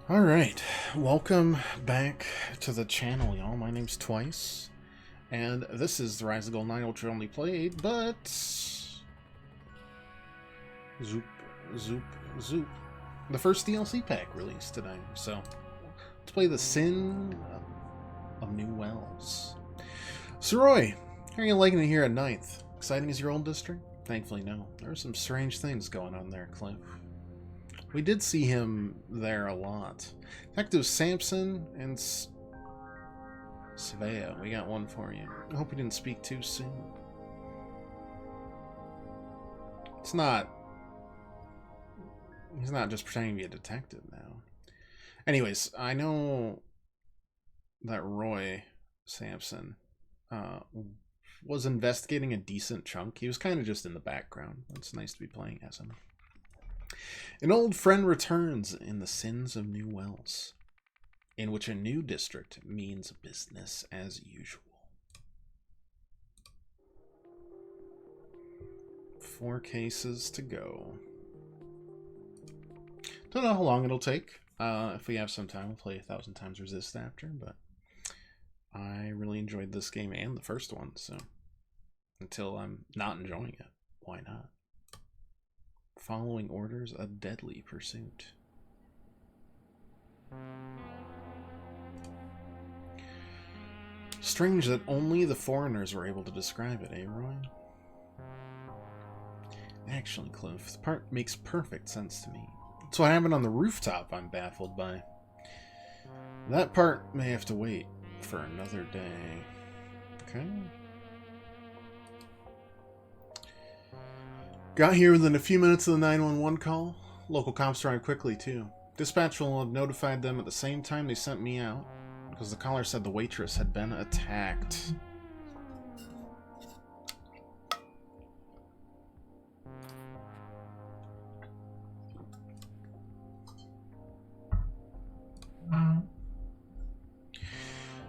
Alright, welcome back to the channel, y'all. My name's Twice, and this is the Rise of Gold 9, which we only played, but... Zoop, zoop, zoop. The first DLC pack released today, so... Let's play the Sin of New Wells. So Roy, how are you liking it here at Ninth? Exciting as your old district? Thankfully, no. There are some strange things going on there, Cliff. We did see him there a lot. Detective Sampson and Svea, we got one for you. I hope we didn't speak too soon. It's not... He's not just pretending to be a detective now. Anyways, I know that Roy Sampson was investigating a decent chunk. He was kind of just in the background. It's nice to be playing as him. An old friend returns in the Sins of New Wells, in which a new district means business as usual. 4 cases to go. Don't know how long it'll take. If we have some time, we'll play 1,000 times Resist after, but I really enjoyed this game and the first one, so until I'm not enjoying it, why not? Following orders, a deadly pursuit. Strange that only the foreigners were able to describe it, eh, Roy? Actually, Cliff, the part makes perfect sense to me. It's what happened on the rooftop I'm baffled by. That part may have to wait for another day. Okay. Got here within a few minutes of the 911 call. Local cops arrived quickly, too. Dispatch will have notified them at the same time they sent me out, because the caller said the waitress had been attacked.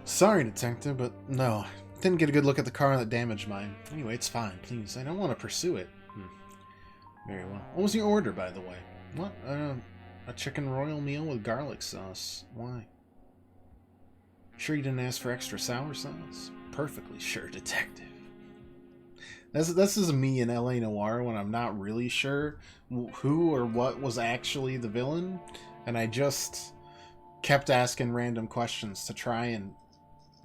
Sorry, detective, but no. Didn't get a good look at the car that damaged mine. Anyway, it's fine, please. I don't want to pursue it. Very well. What was your order, by the way? What? A chicken royal meal with garlic sauce. Why? Sure you didn't ask for extra sour sauce? Perfectly sure, detective. This is me in LA Noire when I'm not really sure who or what was actually the villain, and I just kept asking random questions to try and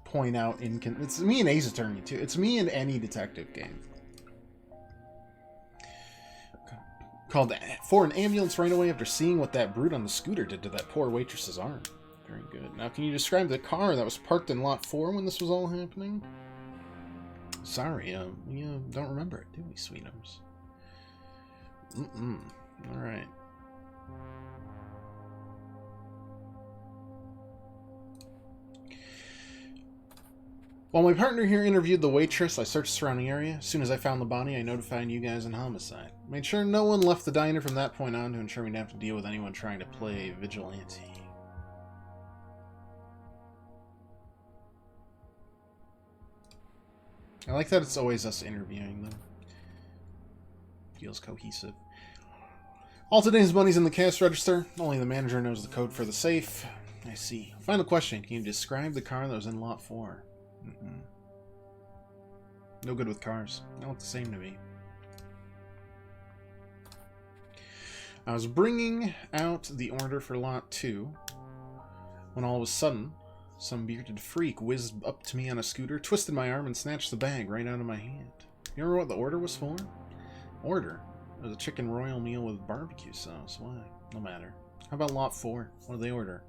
point out it's me in Ace Attorney too. It's me in any detective game. Called for an ambulance right away after seeing what that brute on the scooter did to that poor waitress's arm. Very good. Now, can you describe the car that was parked in lot 4 when this was all happening? Sorry, we don't remember it, do we, sweetums? Alright. While my partner here interviewed the waitress, I searched the surrounding area. As soon as I found the body, I notified you guys in homicide. Made sure no one left the diner from that point on to ensure we'd have to deal with anyone trying to play vigilante. I like that it's always us interviewing them. Feels cohesive. All today's money's in the cash register. Only the manager knows the code for the safe. I see. Final question. Can you describe the car that was in lot 4? No good with cars. They look the same to me. I was bringing out the order for lot 2 when all of a sudden some bearded freak whizzed up to me on a scooter, twisted my arm, and snatched the bag right out of my hand. You remember what the order was for? Order? It was a chicken royal meal with barbecue sauce. Why? No matter. How about lot 4? What did they order?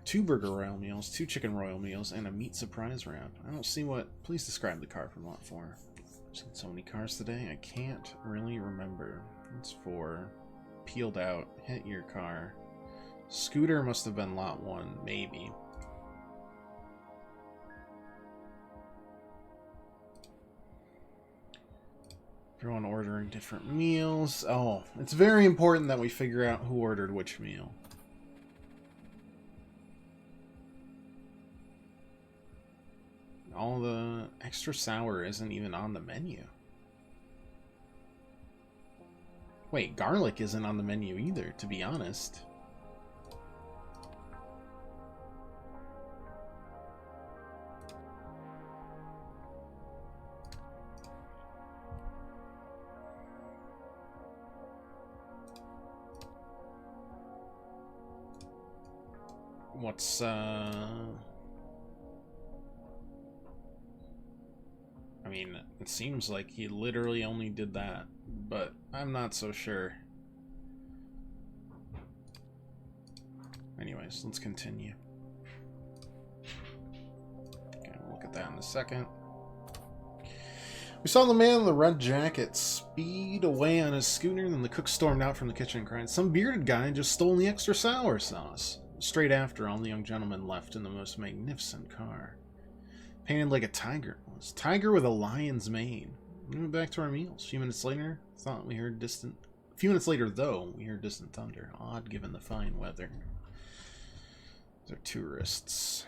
2 burger royal meals, 2 chicken royal meals, and a meat surprise wrap. I don't see what... Please describe the car from lot 4. I've seen so many cars today, I can't really remember. It's 4. Peeled out. Hit your car. Scooter must have been lot 1, maybe. Everyone ordering different meals. Oh, it's very important that we figure out who ordered which meal. All the extra sour isn't even on the menu. Wait, garlic isn't on the menu either, to be honest. What's, I mean, it seems like he literally only did that, but I'm not so sure. Anyways, let's continue. Okay, we'll look at that in a second. We saw the man in the red jacket speed away on his scooter, then the cook stormed out from the kitchen crying, "Some bearded guy just stole the extra sour sauce." Straight after, all the young gentlemen left in the most magnificent car. Painted like a tiger. It was tiger with a lion's mane. We went back to our meals. A few minutes later, though, we heard distant thunder. Odd given the fine weather. These are tourists.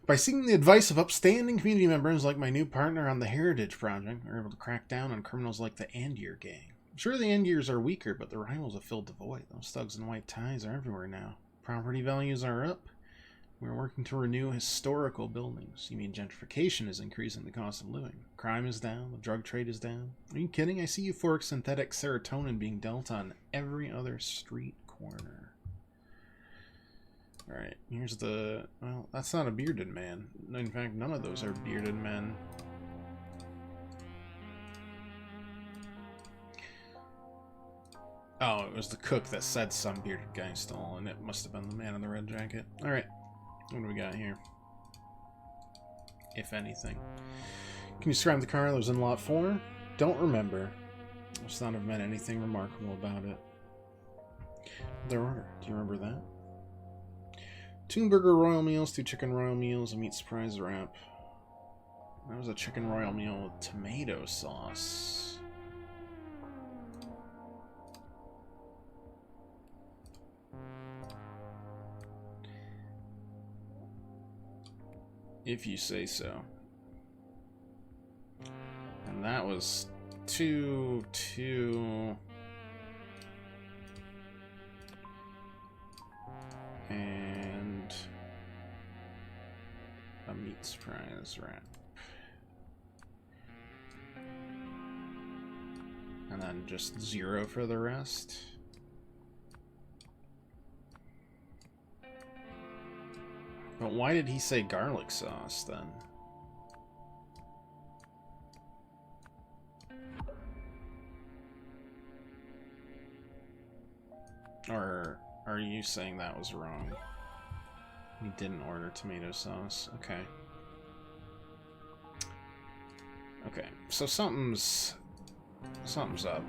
By seeking the advice of upstanding community members like my new partner on the Heritage Project, we were able to crack down on criminals like the Angier gang. Sure, the Angiers are weaker, but the rivals have filled the void. Those thugs in white ties are everywhere now. Property values are up. We're working to renew historical buildings. You mean gentrification is increasing the cost of living. Crime is down. The drug trade is down. Are you kidding? I see euphoric synthetic serotonin being dealt on every other street corner. Alright, here's the... Well, that's not a bearded man. In fact, none of those are bearded men. Oh, it was the cook that said some bearded guy stole, and it must have been the man in the red jacket. Alright, what do we got here? If anything. Can you describe the car that was in lot 4? Don't remember. Must not have meant anything remarkable about it. Their order. Do you remember that? 2 burger royal meals, 2 chicken royal meals, a meat surprise wrap. That was a chicken royal meal with tomato sauce. If you say so. And that was 2. And a meat surprise wrap. And then just 0 for the rest. But why did he say garlic sauce then? Or are you saying that was wrong? He didn't order tomato sauce. Okay. Okay, so something's up.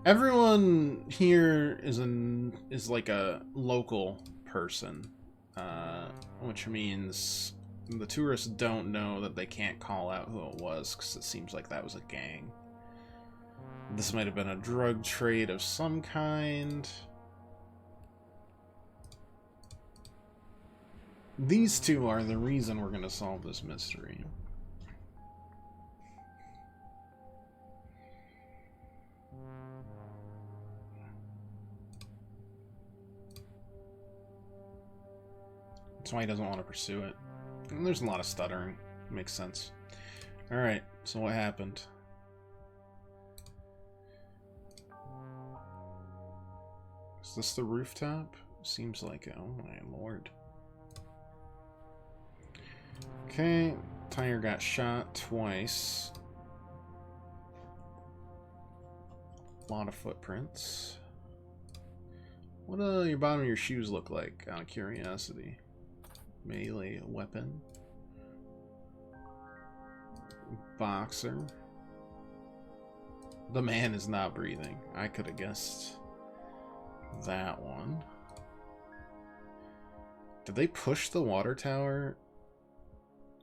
Everyone here is like a local person, which means the tourists don't know that they can't call out who it was, because it seems like that was a gang. This might have been a drug trade of some kind. These two are the reason we're going to solve this mystery. That's why he doesn't want to pursue it. And there's a lot of stuttering. Makes sense. Alright, so what happened? Is this the rooftop? Seems like it. Oh my lord. Okay, Tyre got shot twice. A lot of footprints. What do your bottom of your shoes look like, out of curiosity? Melee weapon. Boxer. The man is not breathing. I could have guessed that one. Did they push the water tower?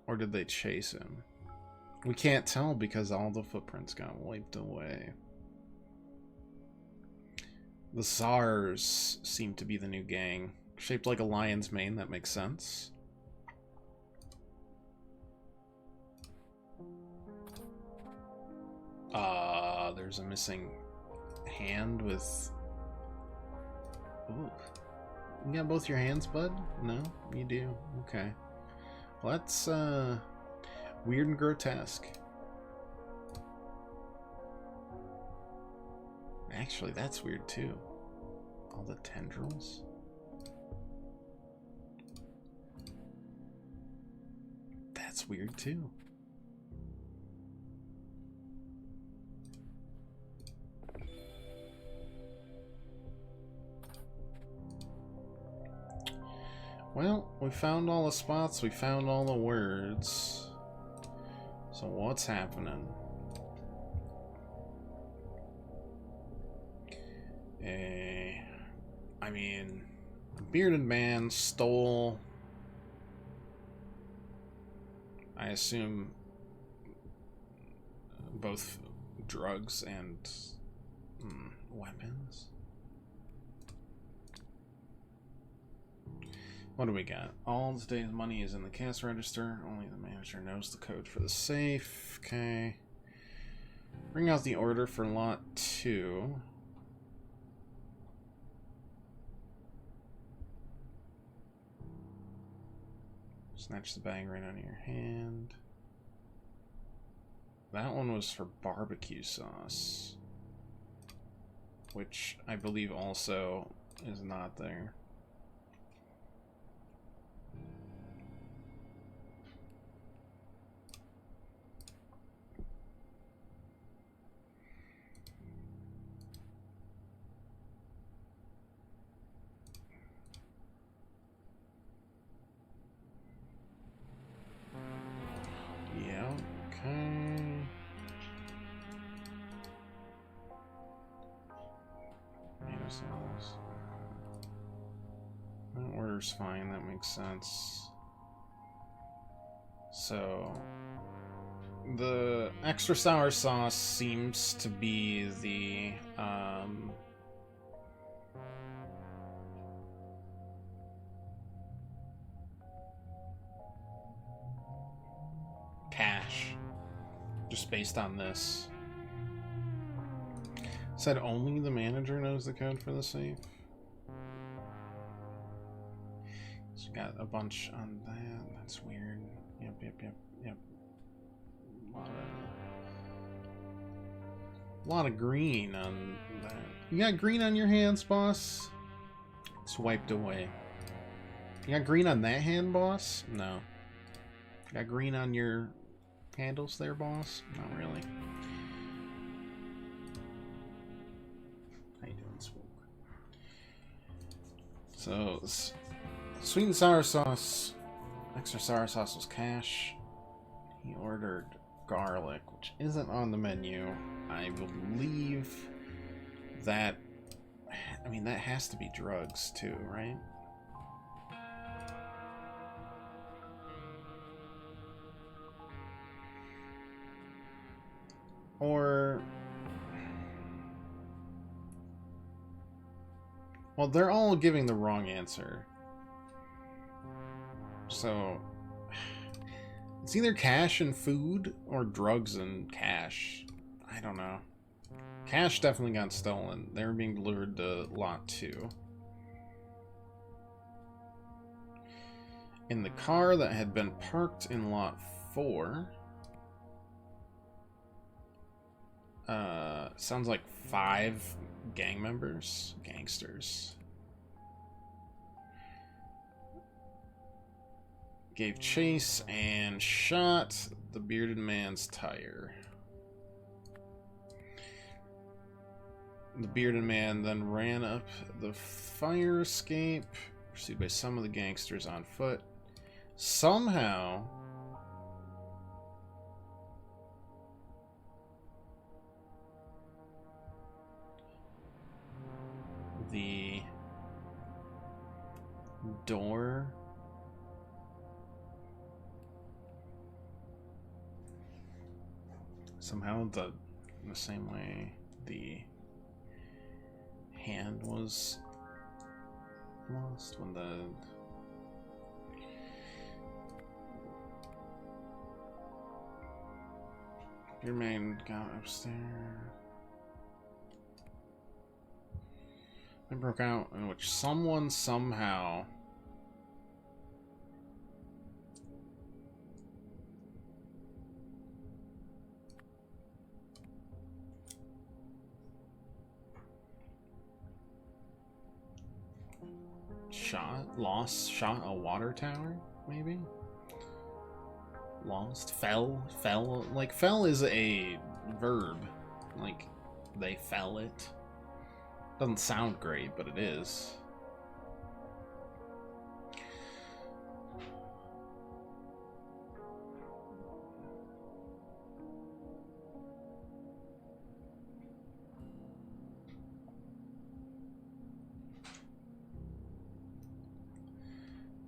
Or did they chase him? We can't tell because all the footprints got wiped away. The Tsars seem to be the new gang. Shaped like a lion's mane, that makes sense. There's a missing hand with... Ooh. You got both your hands, bud? No? You do? Okay. Well, that's, weird and grotesque. Actually, that's weird, too. All the tendrils. That's weird, too. Well, we found all the spots, we found all the words. So what's happening? I mean, the bearded man stole, I assume, both drugs and weapons. What do we got? All today's money is in the cash register. Only the manager knows the code for the safe. Okay. Bring out the order for lot 2. Snatch the bag right out of your hand. That one was for barbecue sauce, which I believe also is not there. Yeah, okay. That order's fine, that makes sense. So, the extra sour sauce seems to be the, cash, just based on this. Said only the manager knows the code for the safe. So got a bunch on that. That's weird. Yep. A lot of green on that. You got green on your hands, boss? It's wiped away. You got green on that hand, boss? No. Got green on your handles there, boss? Not really. How you doing, Swoke? So, sweet and sour sauce. Extra sour sauce was cash. He ordered garlic, which isn't on the menu. I believe that... I mean, that has to be drugs, too, right? Or... well, they're all giving the wrong answer. So... it's either cash and food, or drugs and cash. I don't know. Cash definitely got stolen. They were being delivered to lot 2. In the car that had been parked in lot 4... sounds like 5 gang members. Gangsters. Gave chase and shot the bearded man's tire. The bearded man then ran up the fire escape, pursued by some of the gangsters on foot. Somehow, the door somehow the same way the hand was lost when the Your man got upstairs. It broke out in which someone somehow shot a water tower, maybe? Fell. Like, fell is a verb. Like, they fell it. Doesn't sound great, but it is.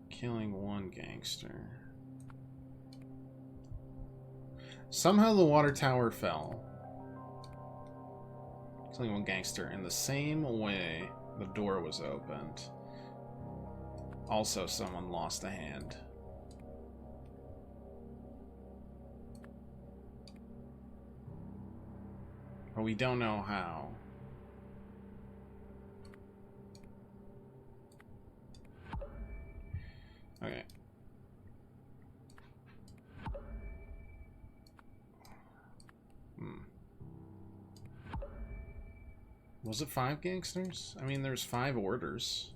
Killing one gangster. Somehow the water tower fell. Killing one gangster in the same way the door was opened. Also, someone lost a hand. But we don't know how. Okay. Was it 5 gangsters? I mean, there's 5 orders.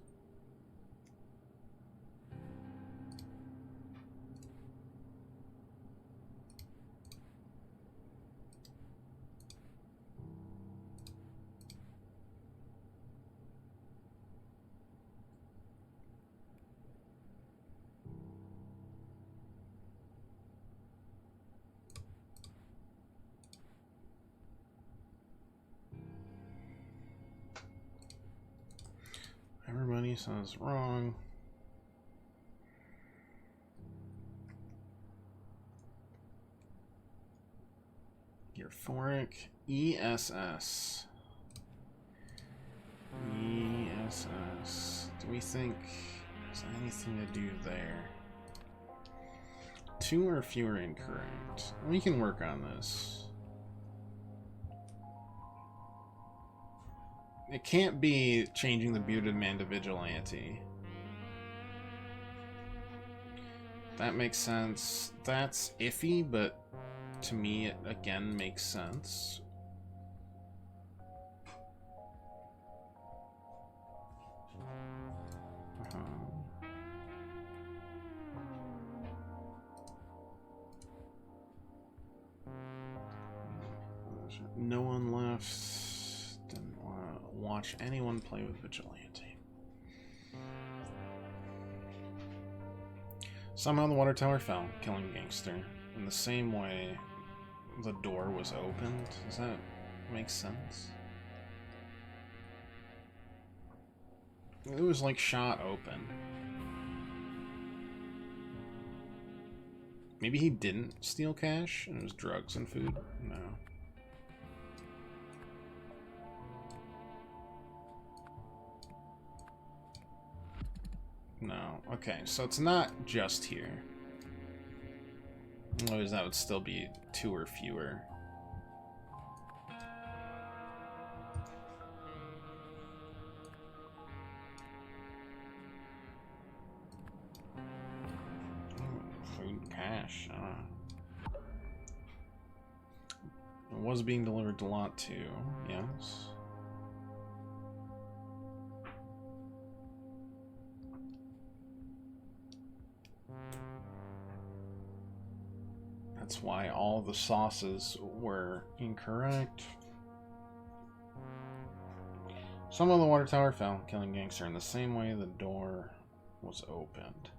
Everybody says wrong. Euphoric ESS. ESS. Do we think there's anything to do there? 2 or fewer incorrect. We can work on this. It can't be changing the bearded man to vigilante. That makes sense. That's iffy, but to me it again makes sense. No one left. Didn't want to watch anyone play with vigilante. Somehow the water tower fell, killing gangster. In the same way the door was opened. Does that make sense? It was like shot open. Maybe he didn't steal cash and it was drugs and food? No. No. Okay, so it's not just here. Otherwise that would still be 2 or fewer. Food, cash. It was being delivered to lot 2, yes. That's why all the sauces were incorrect. Some of the water tower fell, killing gangster in the same way the door was opened.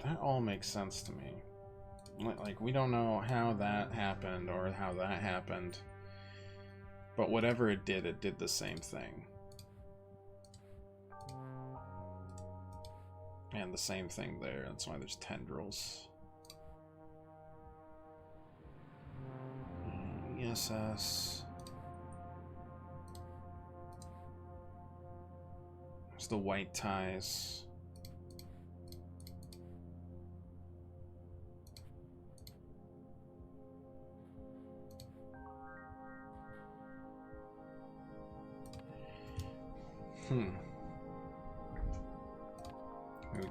That all makes sense to me. Like, we don't know how that happened or how that happened. But whatever it did the same thing. And the same thing there. That's why there's tendrils. ESS. It's the white ties. We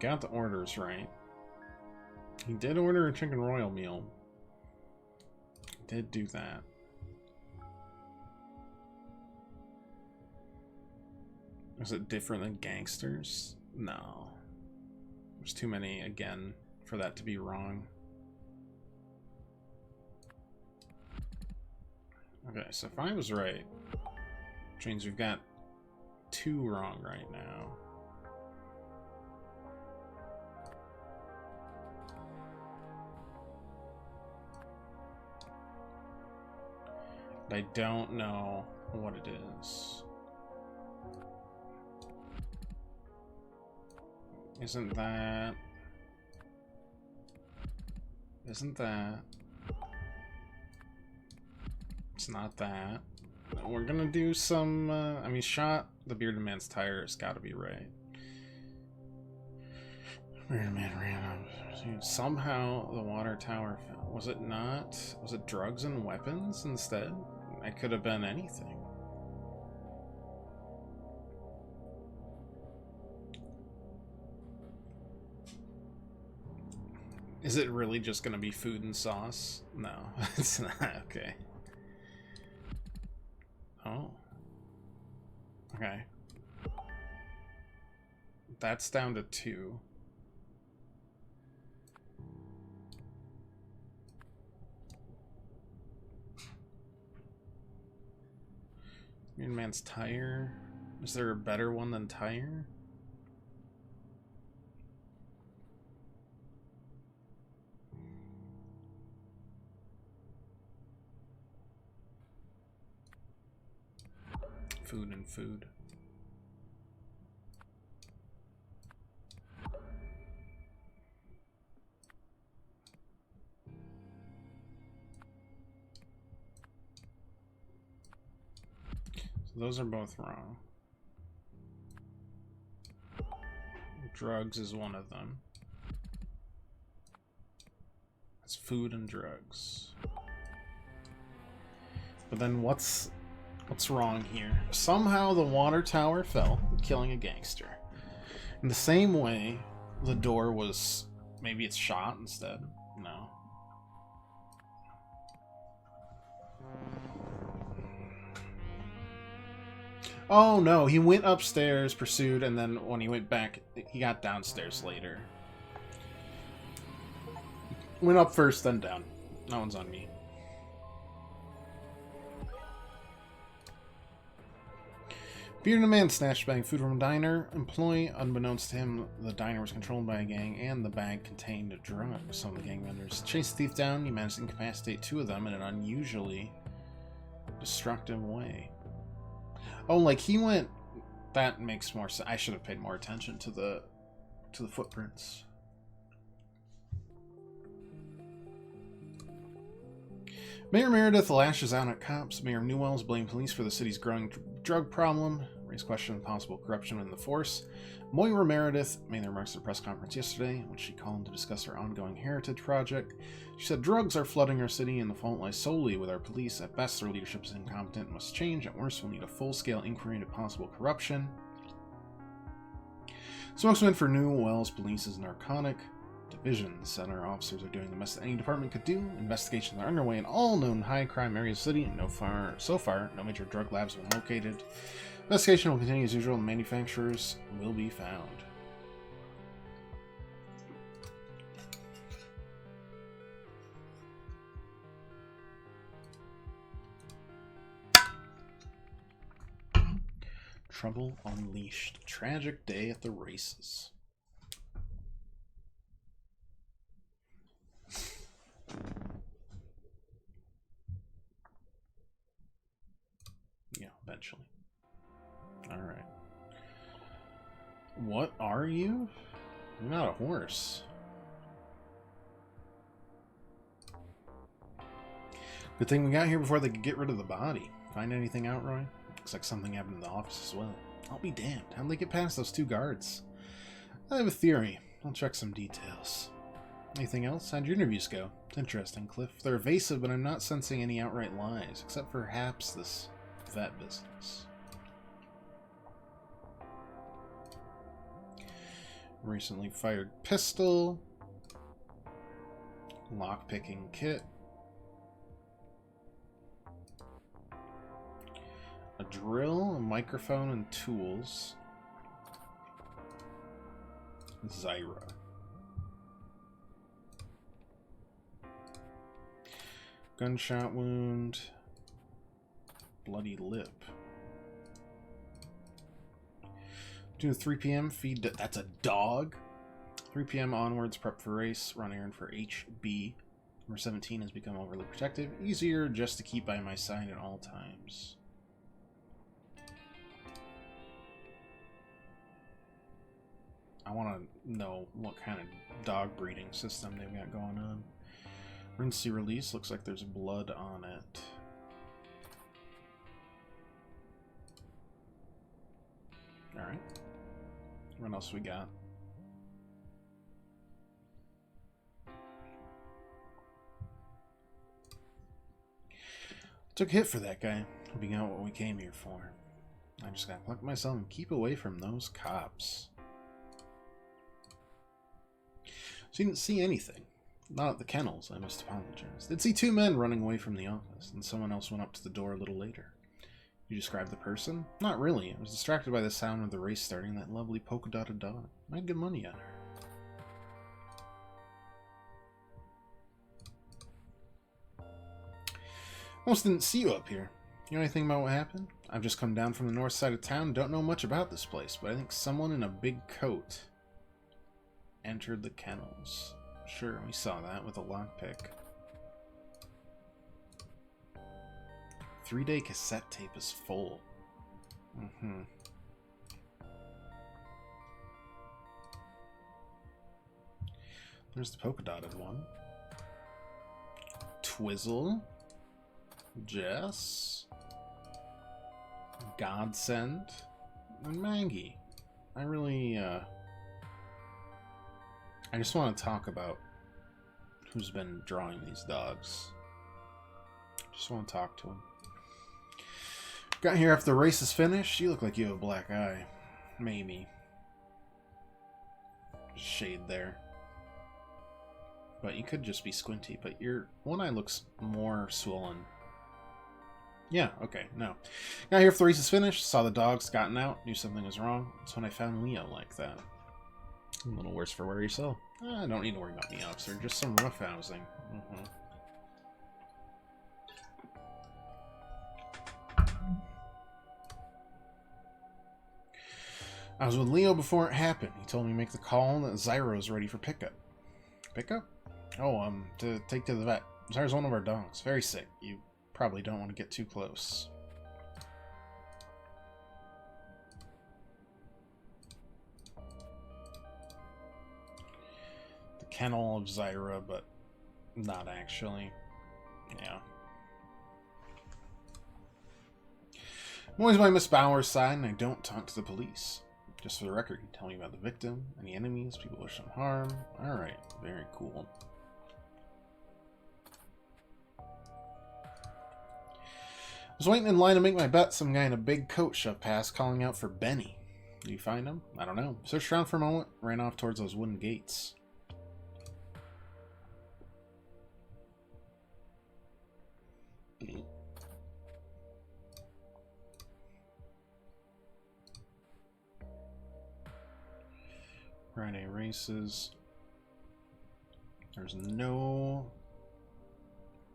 got the orders right. He did order a chicken royal meal. He did do that. Is it different than gangsters? No. There's too many, again, for that to be wrong. Okay, so if I was right, which means we've got 2 wrong right now. I don't know what it is. Isn't that... It's not that. We're gonna do some, I mean, shot the bearded man's tire has gotta be right. Bearded man ran up. Somehow the water tower fell. Was it not? Was it drugs and weapons instead? It could have been anything. Is it really just gonna be food and sauce? No, it's not. Okay. Oh. Okay. That's down to 2. Green man's tire. Is there a better one than tire? Food and food. So those are both wrong. Drugs is one of them. It's food and drugs. But then what's wrong here? Somehow the water tower fell, killing a gangster. In the same way, the door was... Maybe it's shot instead. No. Oh no, he went upstairs, pursued, and then when he went back, he got downstairs later. Went up first, then down. That one's on me. Bearded man snatched bag food from a diner. Employee, unbeknownst to him, the diner was controlled by a gang, and the bag contained drugs. Some of the gang members chased the thief down. He managed to incapacitate 2 of them in an unusually destructive way. Oh, like he went... That makes more sense. I should have paid more attention to the footprints. Mayor Meredith lashes out at cops. Mayor Newells blamed police for the city's growing drug problem. Raised question of possible corruption in the force. Moira Meredith made the remarks at a press conference yesterday, in which she called to discuss her ongoing heritage project. She said drugs are flooding our city and the fault lies solely with our police. At best, their leadership is incompetent and must change. At worst, we'll need a full-scale inquiry into possible corruption. Spokesman for Newells Police is narcotic division said our officers are doing the best that any department could do. Investigations are underway in all known high crime areas of the city, and so far, no major drug labs have been located. Investigation will continue as usual, and manufacturers will be found. Trouble unleashed. Tragic day at the races. Yeah, eventually. Alright. What are you? You're not a horse. Good thing we got here before they could get rid of the body. Find anything out, Roy? Looks like something happened in the office as well. I'll be damned. How'd they get past those 2 guards? I have a theory. I'll check some details. Anything else? How'd your interviews go? It's interesting, Cliff. They're evasive, but I'm not sensing any outright lies, except perhaps this vet business. Recently fired pistol. Lockpicking kit. A drill, a microphone, and tools. Zyra. Gunshot wound. Bloody lip. Do 3 p.m. feed. That's a dog. 3 p.m. onwards, prep for race. Run errand for HB. Number 17 has become overly protective. Easier just to keep by my side at all times. I want to know what kind of dog breeding system they've got going on. Emergency release. Looks like there's blood on it. Alright. What else we got? Took a hit for that guy, being out what we came here for. I just gotta pluck myself and keep away from those cops. So you didn't see anything. Not at the kennels, I must apologize. Did see 2 men running away from the office, and someone else went up to the door a little later. You describe the person? Not really. I was distracted by the sound of the race starting and that lovely polka-dotted dog. I had good money on her. Almost didn't see you up here. You know anything about what happened? I've just come down from the north side of town. Don't know much about this place, but I think someone in a big coat entered the kennels. Sure, we saw that with a lockpick. 3-day cassette tape is full. There's the polka dotted one. Twizzle. Jess. Godsend. And Maggie. I really, I just want to talk about who's been drawing these dogs. Just want to talk to him. Got here after the race is finished. You look like you have a black eye. Maybe. Shade there. But you could just be squinty, but your one eye looks more swollen. Yeah, okay, no. Got here after the race is finished, saw the dogs, gotten out, knew something was wrong. That's when I found Leo like that. A little worse for wear yourself. I don't need to worry about me, officer. Just some rough housing. I was with Leo before it happened. He told me to make the call that Zyra's ready for pickup. Pickup? Oh, to take to the vet. Zyra's one of our dogs. Very sick. You probably don't want to get too close. The kennel of Zyra, but not actually. Yeah. I'm always by Miss Bauer's side, and I don't talk to the police. Just for the record, you tell me about the victim, any enemies, people wish them harm. Alright, very cool. I was waiting in line to make my bet. Some guy in a big coat shoved past, calling out for Benny. Did you find him? I don't know. Searched around for a moment, ran off towards those wooden gates. Friday races. There's no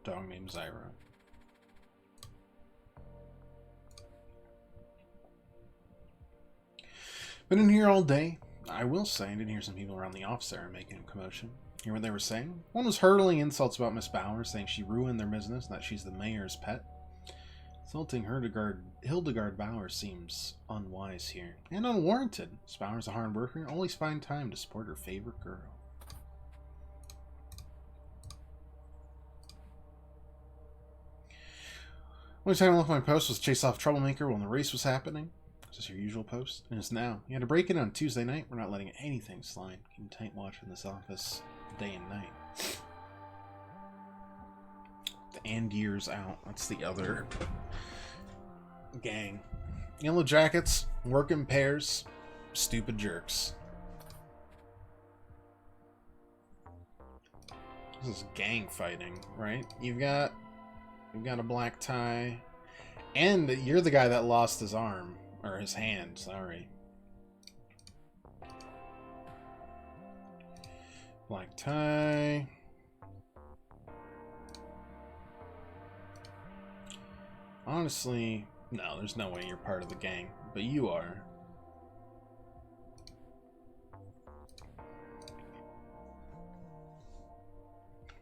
dog named Zyra. Been in here all day. I will say, I did hear some people around the office there making a commotion. Hear what they were saying? One was hurling insults about Miss Bauer, saying she ruined their business and that she's the mayor's pet. Insulting Hildegard Bauer seems unwise here, and unwarranted. Miss Bauer's a hard worker and always find time to support her favorite girl. Only time I left my post was chase off Troublemaker when the race was happening. Just your usual post? And it's now. You had to break in on Tuesday night. We're not letting anything slide. Keeping tight watch in this office day and night. The Angiers out. That's the other gang. Yellow Jackets, work in pairs, stupid jerks. This is gang fighting, right? You've got a black tie, and you're the guy that lost his arm or his hand. Sorry. Black tie. Honestly, no, there's no way you're part of the gang, but you are.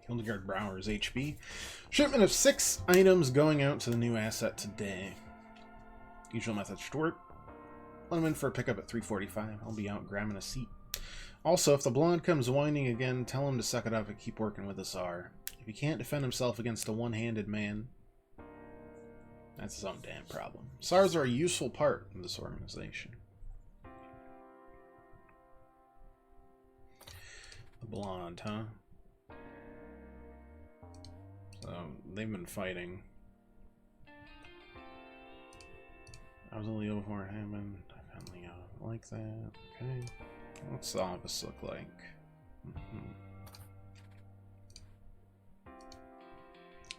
Hildegard Brower's HB. Shipment of 6 items going out to the new asset today. Usual method should work. Let him in for a pickup at 3:45. I'll be out grabbing a seat. Also, if the blonde comes whining again, tell him to suck it up and keep working with the SAR. If he can't defend himself against a one-handed man, that's his own damn problem. SARs are a useful part of this organization. The blonde, huh? So, they've been fighting. I was a Leo before it happened. I found Leo like that. Okay. What's the office look like?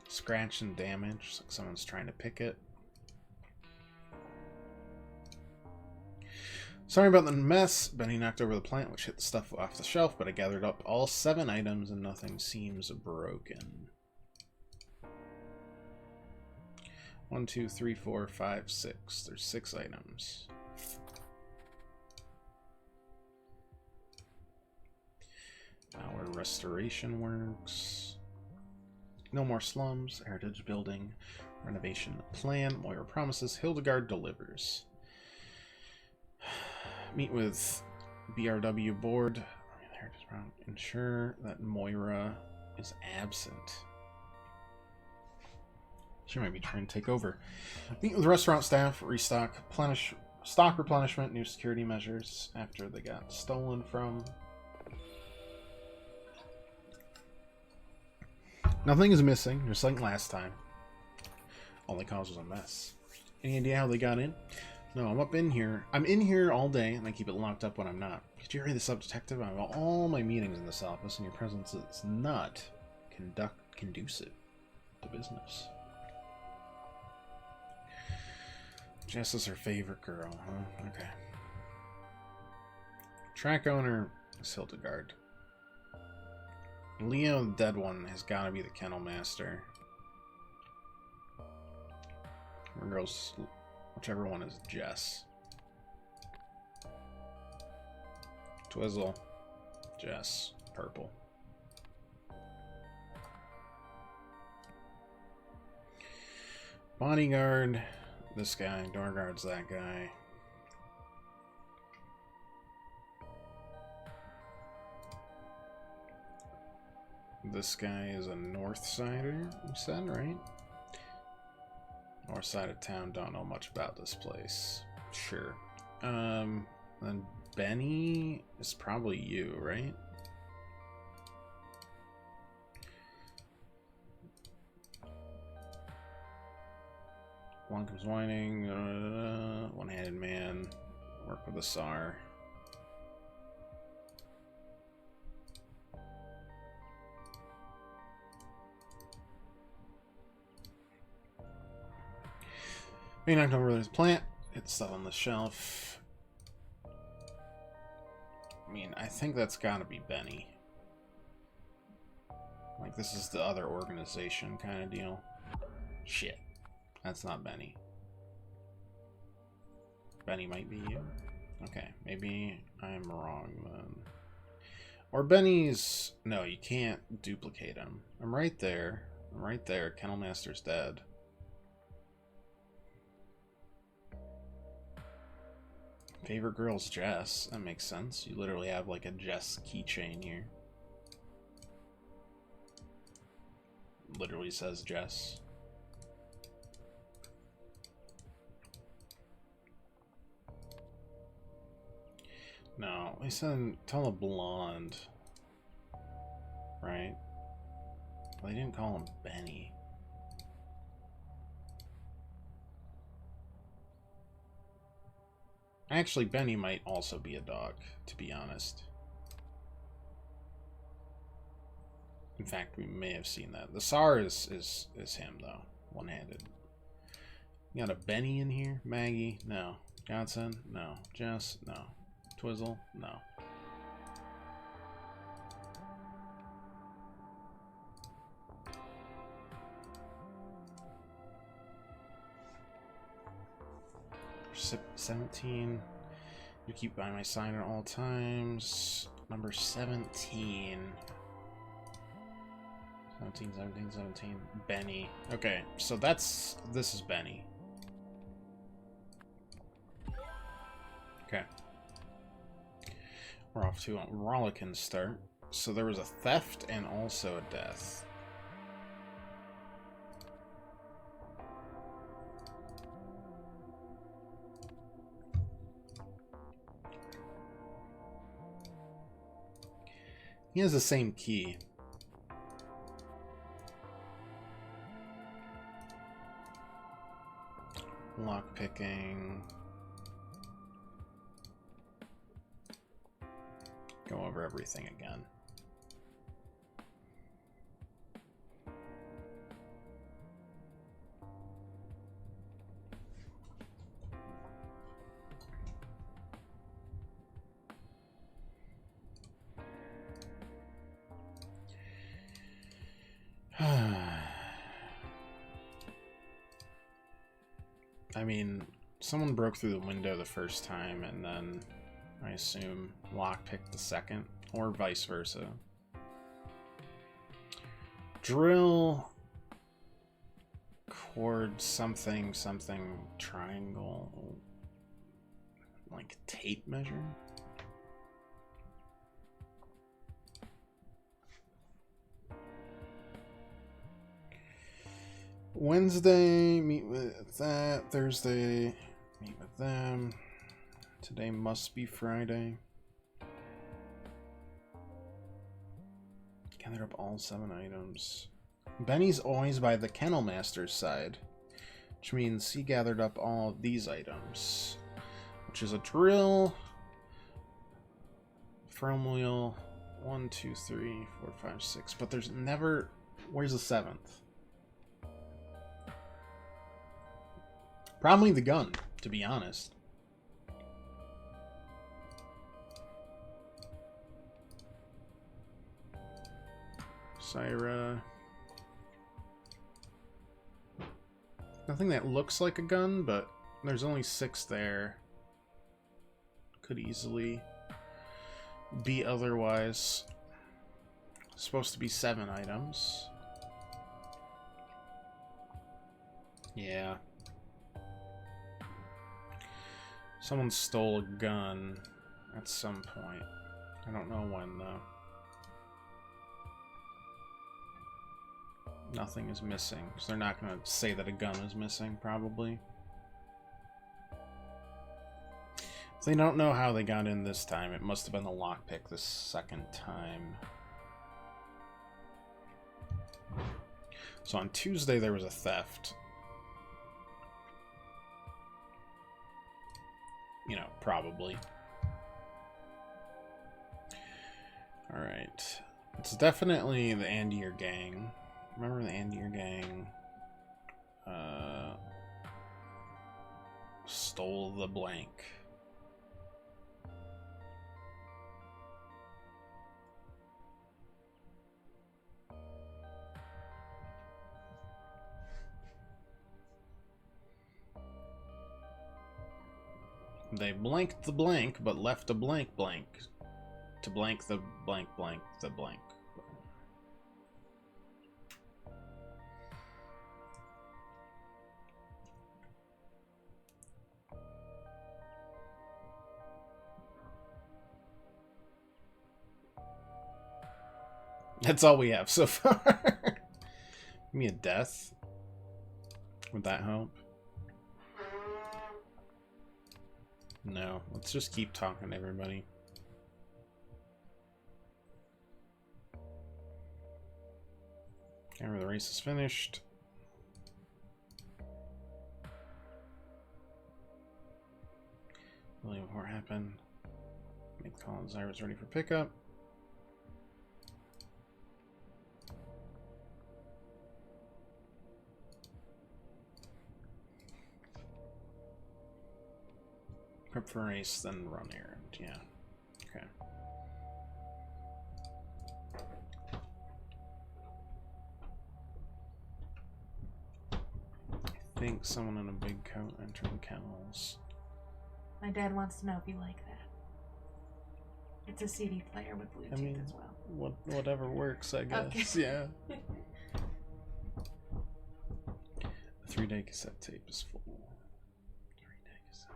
Scratch and damage, like someone's trying to pick it. Sorry about the mess. Benny knocked over the plant, which hit the stuff off the shelf, but I gathered up all 7 items and nothing seems broken. 1, 2, 3, 4, 5, 6. There's 6 items. Our restoration works. No more slums. Heritage building. Renovation plan. Moira promises. Hildegard delivers. Meet with BRW board. Ensure that Moira is absent. She might be trying to take over. Meet with restaurant staff. Restock. Stock replenishment. New security measures after they got stolen from. Nothing is missing, just like last time. All they caused was a mess. Any idea how they got in? No, I'm up in here. I'm in here all day, and I keep it locked up when I'm not. Could you hurry this up, detective? I have all my meetings in this office, and your presence is not conducive to business. Jess is her favorite girl, huh? Okay. Track owner is Hildegard. Leo, the dead one, has got to be the kennel master. Or girls, whichever one is Jess. Twizzle, Jess, purple. Bodyguard, this guy. Door guard's that guy. This guy is a North Sider, you said, right? North side of town, don't know much about this place. Sure. Then Benny is probably you, right? One comes whining, one-handed man, work with a SAR. We knocked over this plant, hit stuff on the shelf. I mean, I think that's gotta be Benny. Like, this is the other organization kind of deal. Shit. That's not Benny. Benny might be you? Okay, maybe I'm wrong then. Or Benny's... No, you can't duplicate him. I'm right there. I'm right there. Kennel Master's dead. Favorite girl's Jess. That makes sense. You literally have like a Jess keychain here. Literally says Jess. I said tell a blonde. Right? Well, they didn't call him Benny. Actually, Benny might also be a dog, to be honest. In fact, we may have seen that. The Tsar is him, though. One-handed. You got a Benny in here? Maggie? No. Godson? No. Jess? No. Twizzle? No. Sip 17. You keep by my side at all times. Number 17. 17, 17, 17. Benny. Okay, so this is Benny. Okay. We're off to a rollicking start. So there was a theft and also a death. He has the same key. Lockpicking. Go over everything again. I mean, someone broke through the window the first time, and then I assume lockpicked the second, or vice versa. Drill chord something something triangle, like tape measure. Wednesday, meet with that. Thursday, meet with them. Today must be Friday. Gather up all 7 items. Benny's always by the Kennel Master's side, which means he gathered up all of these items, which is a drill, foam wheel, 1, 2, 3, 4, 5, 6. But there's never. Where's the 7th? Probably the gun, to be honest. Syra. Nothing that looks like a gun, but there's only 6 there. Could easily be otherwise. Supposed to be 7 items. Yeah. Someone stole a gun at some point. I don't know when, though. Nothing is missing, because they're not going to say that a gun is missing, probably. If they don't know how they got in this time, it must have been the lockpick this second time. So on Tuesday, there was a theft. You know, probably. Alright. It's definitely the Andier gang. Remember the Andier gang stole the blank. They blanked the blank, but left a blank blank to blank the blank blank the blank. That's all we have so far. Give me a death. Would that help? No. Let's just keep talking to everybody. After the race is finished. Really before it happened. Make the call on Zyra's ready for pickup. Prep for race, then run errand. Yeah. Okay. I think someone in a big coat entered the kennels. My dad wants to know if you like that. It's a CD player with Bluetooth as well. Whatever works, I guess. Okay. Yeah. The 3-day cassette tape is full. 3-day cassette.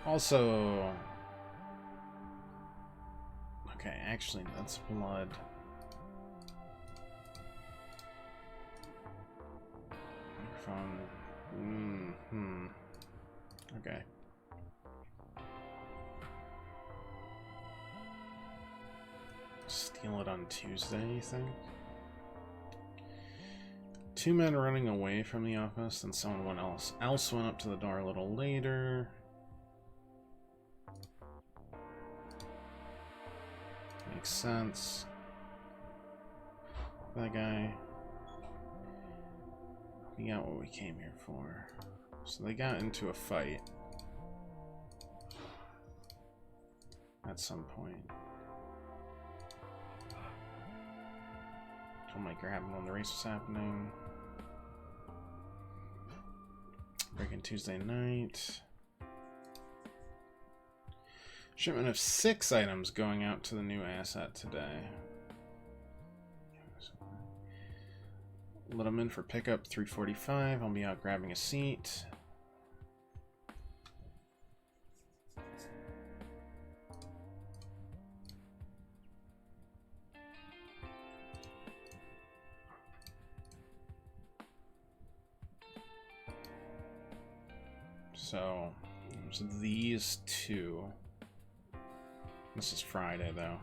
Also, okay, actually, that's blood. Microphone. Okay. Steal it on Tuesday, you think? 2 men running away from the office, and someone else went up to the door a little later. Makes sense. That guy. We got what we came here for. So they got into a fight. At some point. Troublemaker happened when the race was happening. Break-in Tuesday night. Shipment of 6 items going out to the new asset today. Let them in for pickup 3:45. I'll be out grabbing a seat. So, there's these 2. This is Friday, though.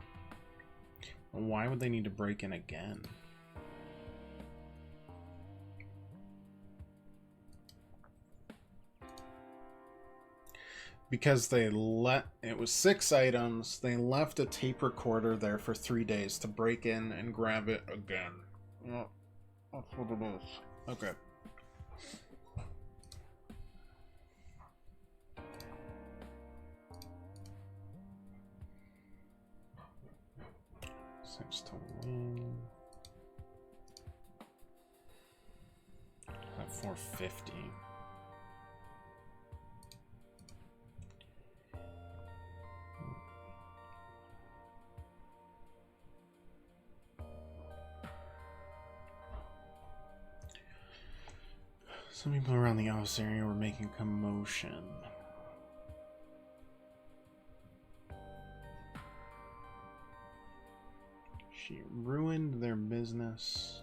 Why would they need to break in again? Because it was 6 items, they left a tape recorder there for 3 days to break in and grab it again. Yeah, that's what it is. Okay. Six to win. At 450. Some people around the office area were making commotion. She ruined their business.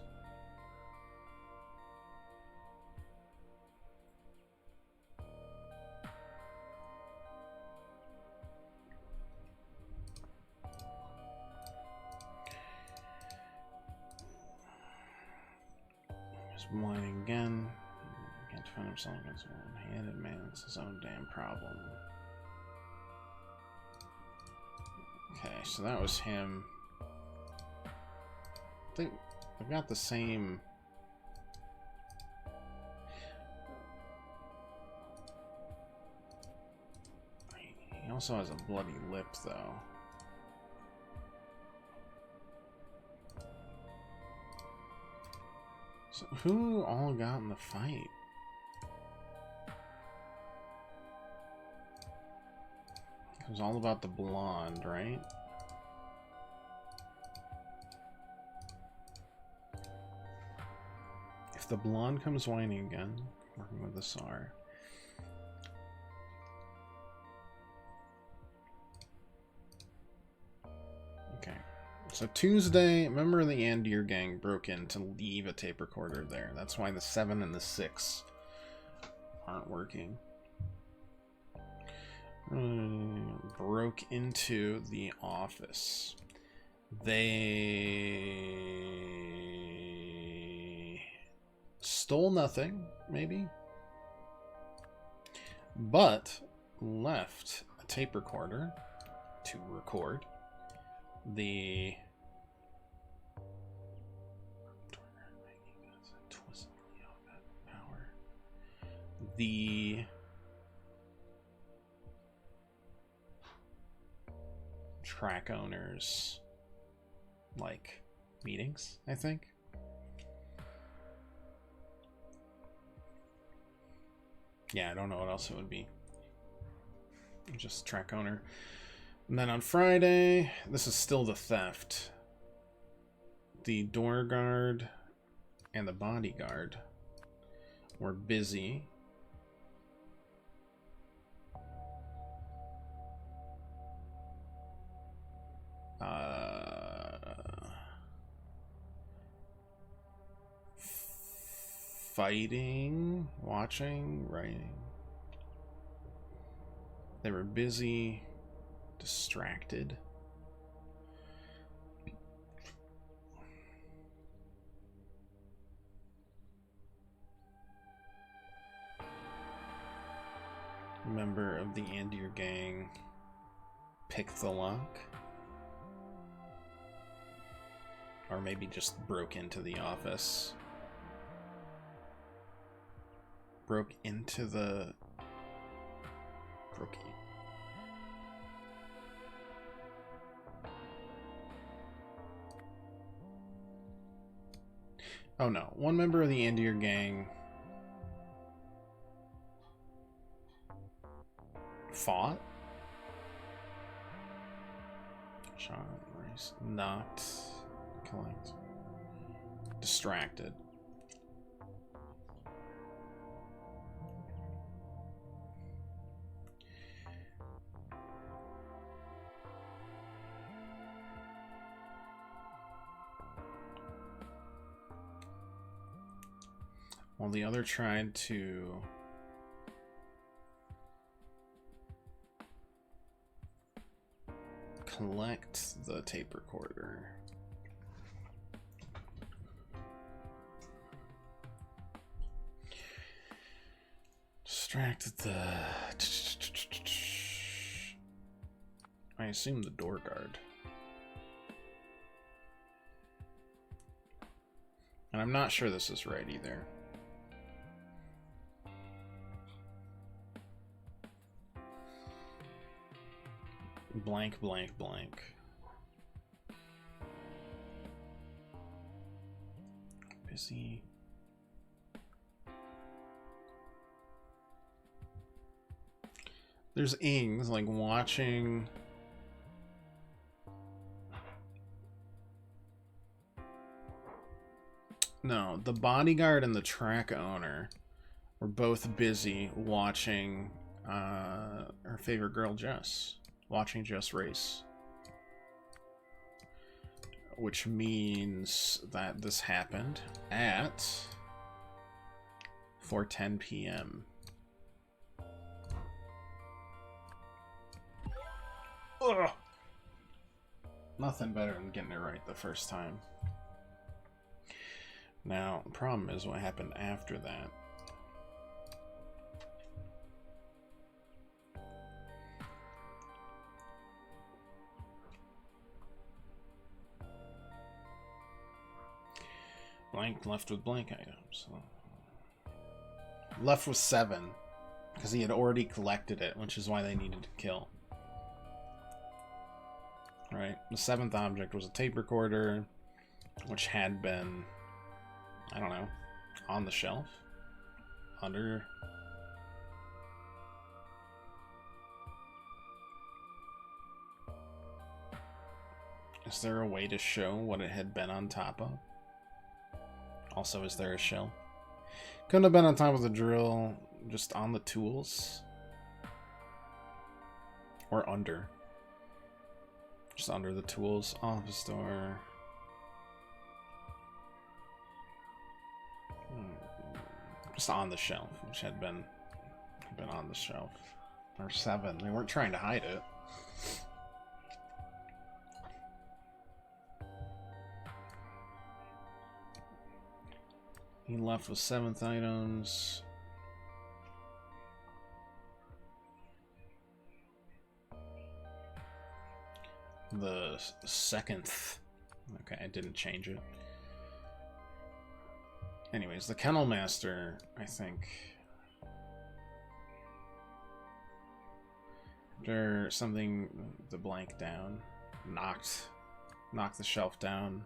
Just whining again. Can't defend himself against one-handed man. It's his own damn problem. Okay, so that was him. I think they've got the same. He also has a bloody lip, though. So who all got in the fight? It was all about the blonde, right? If the blonde comes whining again, working with the SAR. Okay. So Tuesday, a member of the Andir gang broke in to leave a tape recorder there. That's why the 7 and the 6 aren't working. Broke into the office. They Stole nothing, maybe. But left a tape recorder to record the track owners like meetings, I think. Yeah, I don't know what else it would be. Just track owner. And then on Friday, this is still the theft. The door guard and the bodyguard were busy. Fighting, watching, writing. They were busy, distracted. Member of the Andir gang picked the lock. Or maybe just broke into the office. Broke into the... Brookie. Oh no, one member of the Andir gang fought. Shot, race, knocked, collect, distracted. While the other tried to collect the tape recorder. Distracted the... I assume the door guard. And I'm not sure this is right either. Blank, blank, blank. Busy. There's Ings, like, watching... No, the bodyguard and the track owner were both busy watching her favorite girl, Jess. Watching Jess race. Which means that this happened at 4:10 p.m. Ugh. Nothing better than getting it right the first time. Now, the problem is what happened after that. Blank left with blank items. Left with 7, because he had already collected it, which is why they needed to kill. Right, the 7th object was a tape recorder, which had been, I don't know, on the shelf, under... Is there a way to show what it had been on top of? Also, is there a shell? Couldn't have been on top of the drill, just on the tools. Or under. Just under the tools. Office door. Just on the shelf, which had been on the shelf. Or 7. They weren't trying to hide it. He left with 7th items. The 2nd. Okay, I didn't change it. Anyways, the Kennel Master, I think. After something, the blank down, knocked the shelf down.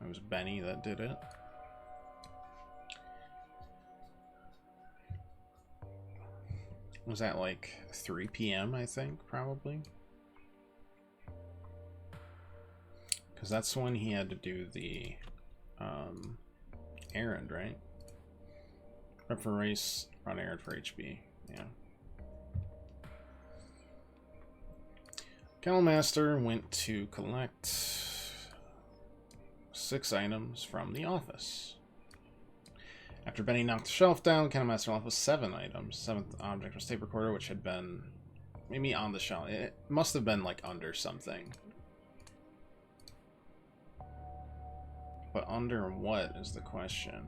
It was Benny that did it. Was that like 3 p.m. I think, probably? Because that's when he had to do the errand, right? Prep for race, run errand for HB. Yeah. Kennel Master went to collect 6 items from the office. After Benny knocked the shelf down, Kennel Master left with 7 items. 7th object was tape recorder, which had been maybe on the shelf. It must have been like under something. But under what is the question?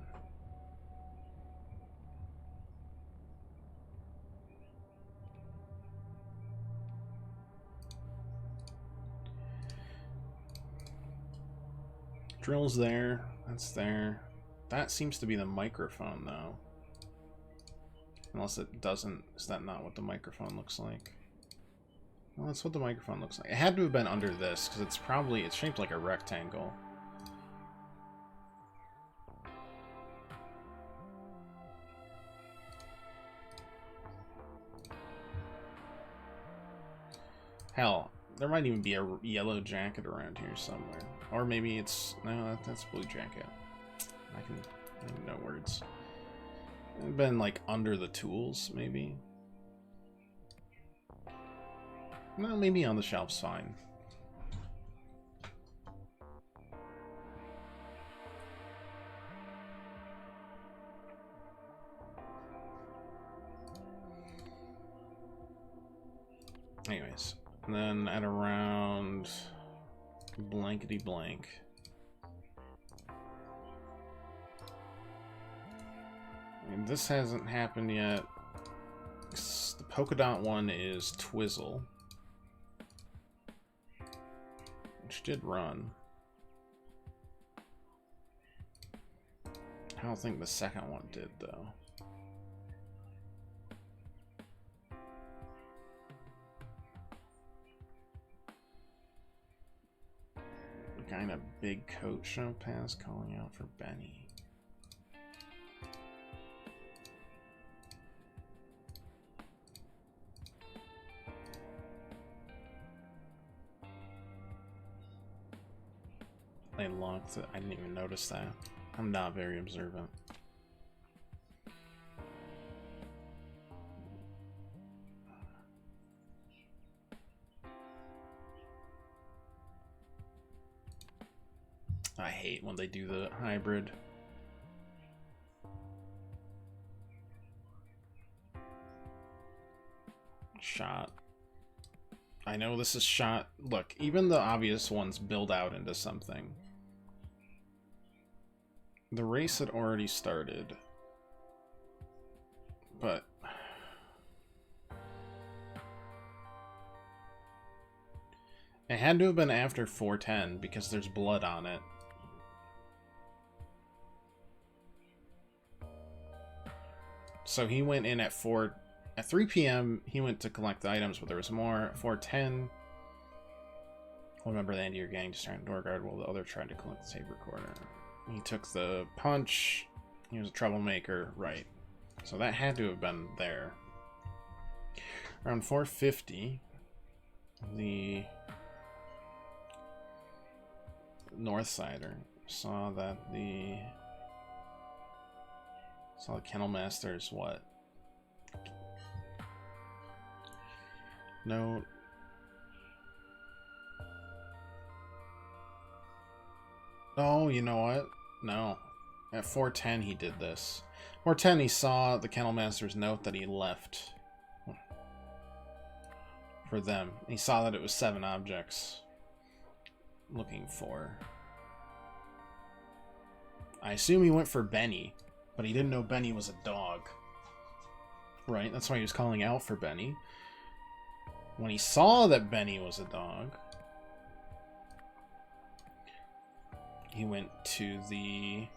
Drill's there. That's there. That seems to be the microphone, though. Unless it doesn't. Is that not what the microphone looks like? Well, that's what the microphone looks like. It had to have been under this, because it's shaped like a rectangle. Hell, there might even be a yellow jacket around here somewhere. Or maybe it's... No, that's blue jacket. I have no words. It'd been like under the tools, maybe. No, maybe on the shelf's fine. Anyways, and then at around blankety blank. I mean, this hasn't happened yet. The polka dot one is Twizzle, which did run. I don't think the second one did, though. Guy in a big coat show pass calling out for Benny. They locked it. I didn't even notice that. I'm not very observant. I hate when they do the hybrid. Shot. I know this is shot. Look, even the obvious ones build out into something. The race had already started. But... it had to have been after 4:10 because there's blood on it. So he went in at 3 p.m. he went to collect the items, but there was more. At 4:10, one member of the end of your gang distracted door guard while the other tried to collect the tape recorder. He took the punch. He was a troublemaker, right? So that had to have been there. Around 4:50, the Northsider saw the Kennel Master's what? No. Oh, you know what? No. At 4:10 he did this. 4:10 he saw the Kennel Master's note that he left for them. He saw that it was 7 objects. Looking for... I assume he went for Benny, but he didn't know Benny was a dog. Right? That's why he was calling out for Benny. When he saw that Benny was a dog, he went to the...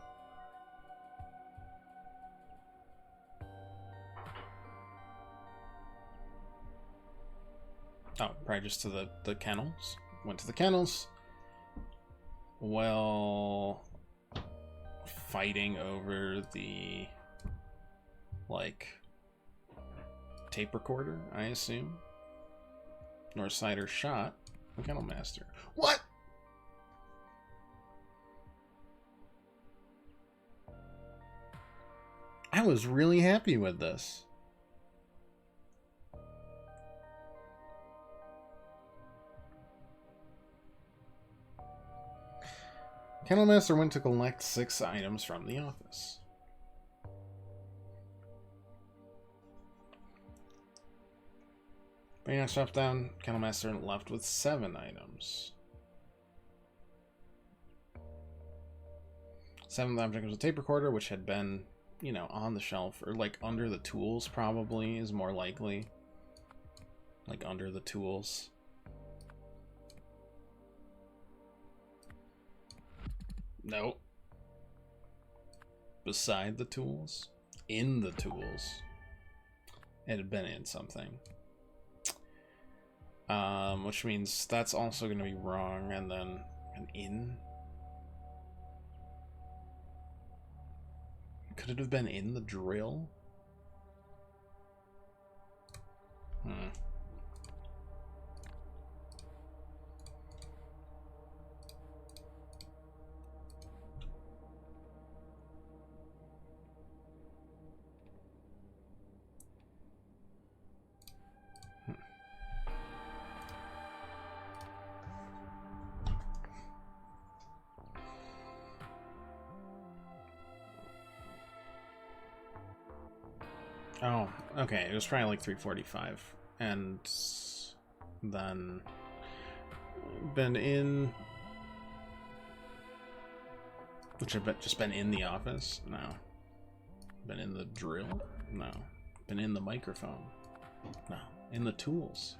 Oh, probably just to the kennels. Went to the kennels. Well, fighting over the, like, tape recorder, I assume. Northsider shot the Kennel Master. What? I was really happy with this. Kennel Master went to collect 6 items from the office. Brainiac dropped down. Kennel Master left with 7 items. 7th object was a tape recorder, which had been, you know, on the shelf, or like under the tools, probably is more likely. Like under the tools. No. Beside the tools? In the tools. It had been in something. Which means that's also going to be wrong, and then an in? Could it have been in the drill? Oh, okay. It was probably like 3:45, and then been in, which I bet just been in the office. No, been in the drill. No, been in the microphone. No, in the tools.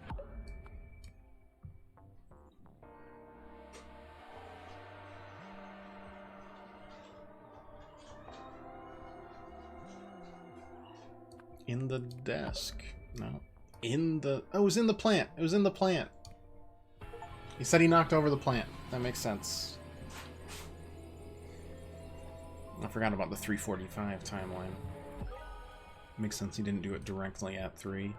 In the desk. No. In the... Oh, it was in the plant. It was in the plant. He said he knocked over the plant. That makes sense. I forgot about the 3:45 timeline. Makes sense he didn't do it directly at 3.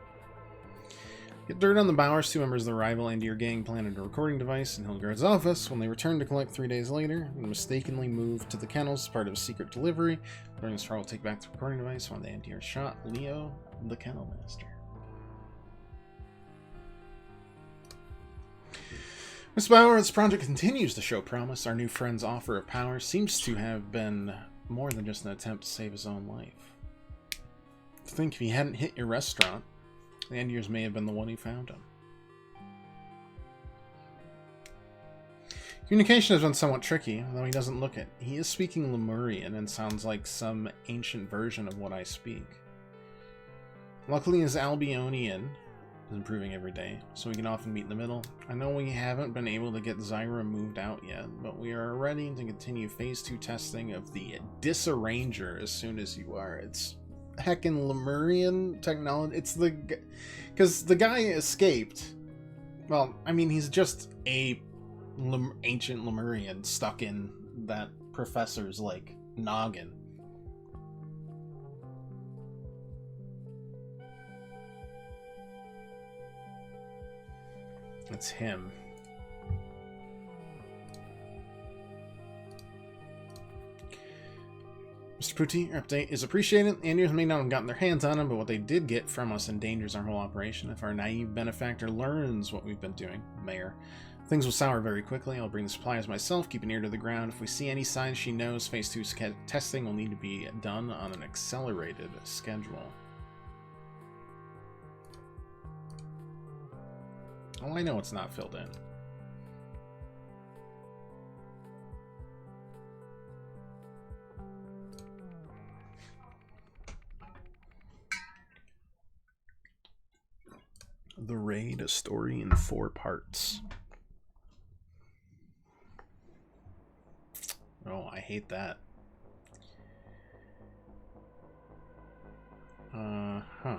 Get dirt on the Bowers. 2 members of the rival Andir gang planted a recording device in Hildegard's office. When they returned to collect 3 days later, and mistakenly moved to the kennels as part of a secret delivery. During this trial, will take back the recording device when the Andir shot Leo, the Kennel Master. Miss Bowers' project continues to show promise. Our new friend's offer of power seems to have been more than just an attempt to save his own life. I think if he hadn't hit your restaurant, the Andirs may have been the one who found him. Communication has been somewhat tricky, though he doesn't look it. He is speaking Lemurian and sounds like some ancient version of what I speak. Luckily his Albionian is improving every day, so we can often meet in the middle. I know we haven't been able to get Zyra moved out yet, but we are ready to continue Phase 2 testing of the Disarranger as soon as you are. It's heckin' Lemurian technology. It's the... Because the guy escaped. Well, I mean, he's just a ancient Lemurian stuck in that professor's, like, noggin. It's him. Mr. Putti, your update is appreciated. The Andirs may not have gotten their hands on him, but what they did get from us endangers our whole operation. If our naive benefactor learns what we've been doing, Mayor, things will sour very quickly. I'll bring the supplies myself, keep an ear to the ground. If we see any signs she knows, Phase 2 testing will need to be done on an accelerated schedule. Oh, I know it's not filled in. The Raid, a story in 4 parts. Oh, I hate that. Huh.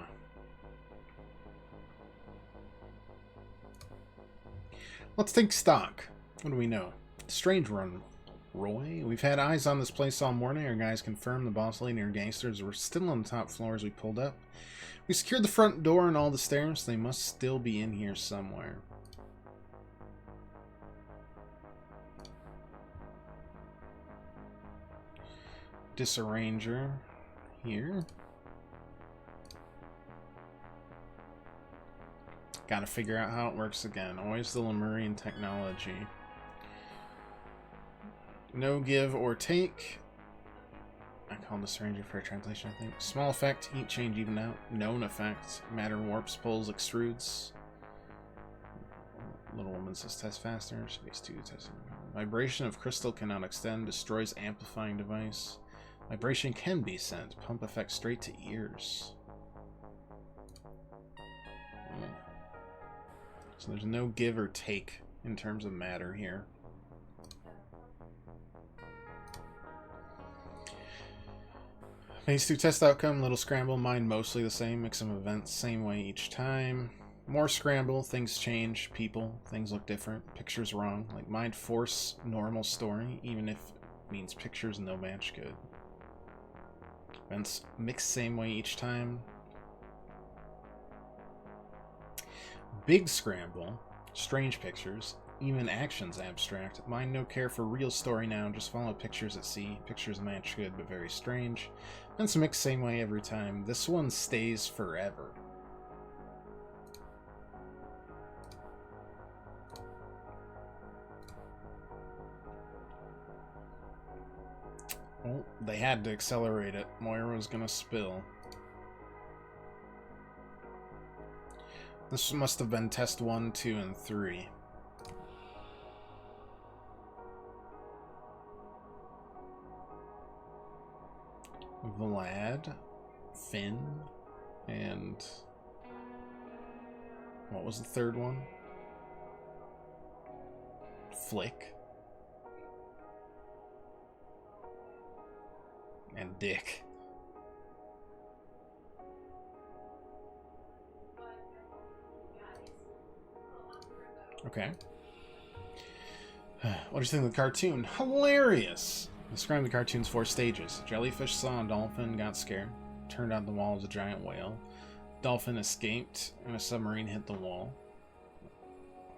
Let's take stock. What do we know? Strange run, Roy. We've had eyes on this place all morning. Our guys confirmed the boss lady and her gangsters were still on the top floor as we pulled up. We secured the front door and all the stairs. They must still be in here somewhere. Disarranger here. Gotta figure out how it works again. Always the Lemurian technology. No give or take. I call Disarranger for a translation, I think. Small effect, heat change, even out. Known effect, matter warps, pulls, extrudes. Little Woman says test faster. Space 2 testing. Vibration of crystal cannot extend. Destroys amplifying device. Vibration can be sent. Pump effect straight to ears. So there's no give or take in terms of matter here. Phase 2 test outcome, little scramble, mind mostly the same, mix of events, same way each time. More scramble, things change, people, things look different, pictures wrong, like mind force, normal story, even if it means pictures no match good. Events mix same way each time. Big scramble, strange pictures, even actions abstract. Mind no care for real story now, just follow pictures at sea. Pictures match good but very strange. Events mix same way every time. This one stays forever. Oh, they had to accelerate it. Moira was gonna spill. This must have been test 1, 2, and 3. Vlad, Finn, and what was the third one? Flick. And Dick. Okay. What do you think of the cartoon? Hilarious! Describe the cartoon's 4 stages. Jellyfish saw a dolphin, got scared, turned out the wall as a giant whale. Dolphin escaped, and a submarine hit the wall.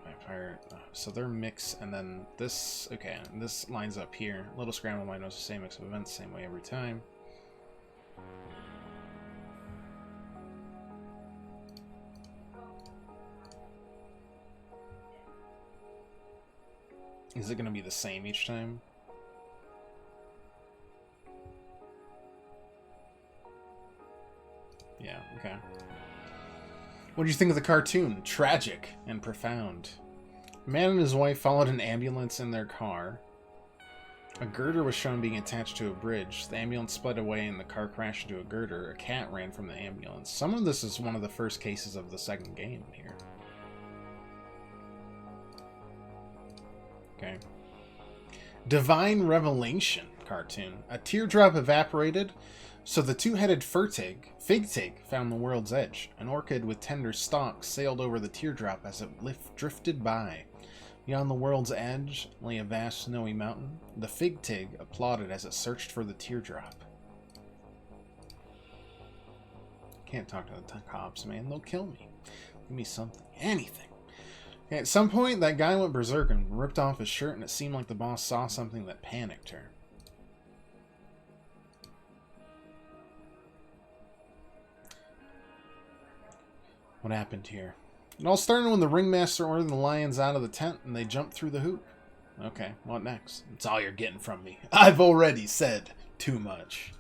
Vampire. So they're mix, and then this. Okay, this lines up here. Little Scramble Mind knows the same mix of events, same way every time. Is it going to be the same each time? Yeah, okay. What do you think of the cartoon? Tragic and profound. A man and his wife followed an ambulance in their car. A girder was shown being attached to a bridge. The ambulance sped away and the car crashed into a girder. A cat ran from the ambulance. Some of this is one of the first cases of the second game here. Okay. Divine Revelation cartoon. A teardrop evaporated, so the two-headed fig-tig found the world's edge. An orchid with tender stalks sailed over the teardrop as it drifted by. Beyond the world's edge lay a vast snowy mountain. The fig-tig applauded as it searched for the teardrop. Can't talk to the cops, man. They'll kill me. Give me something. Anything. At some point, that guy went berserk and ripped off his shirt, and it seemed like the boss saw something that panicked her. What happened here? It all started when the ringmaster ordered the lions out of the tent, and they jumped through the hoop. Okay, what next? It's all you're getting from me. I've already said too much.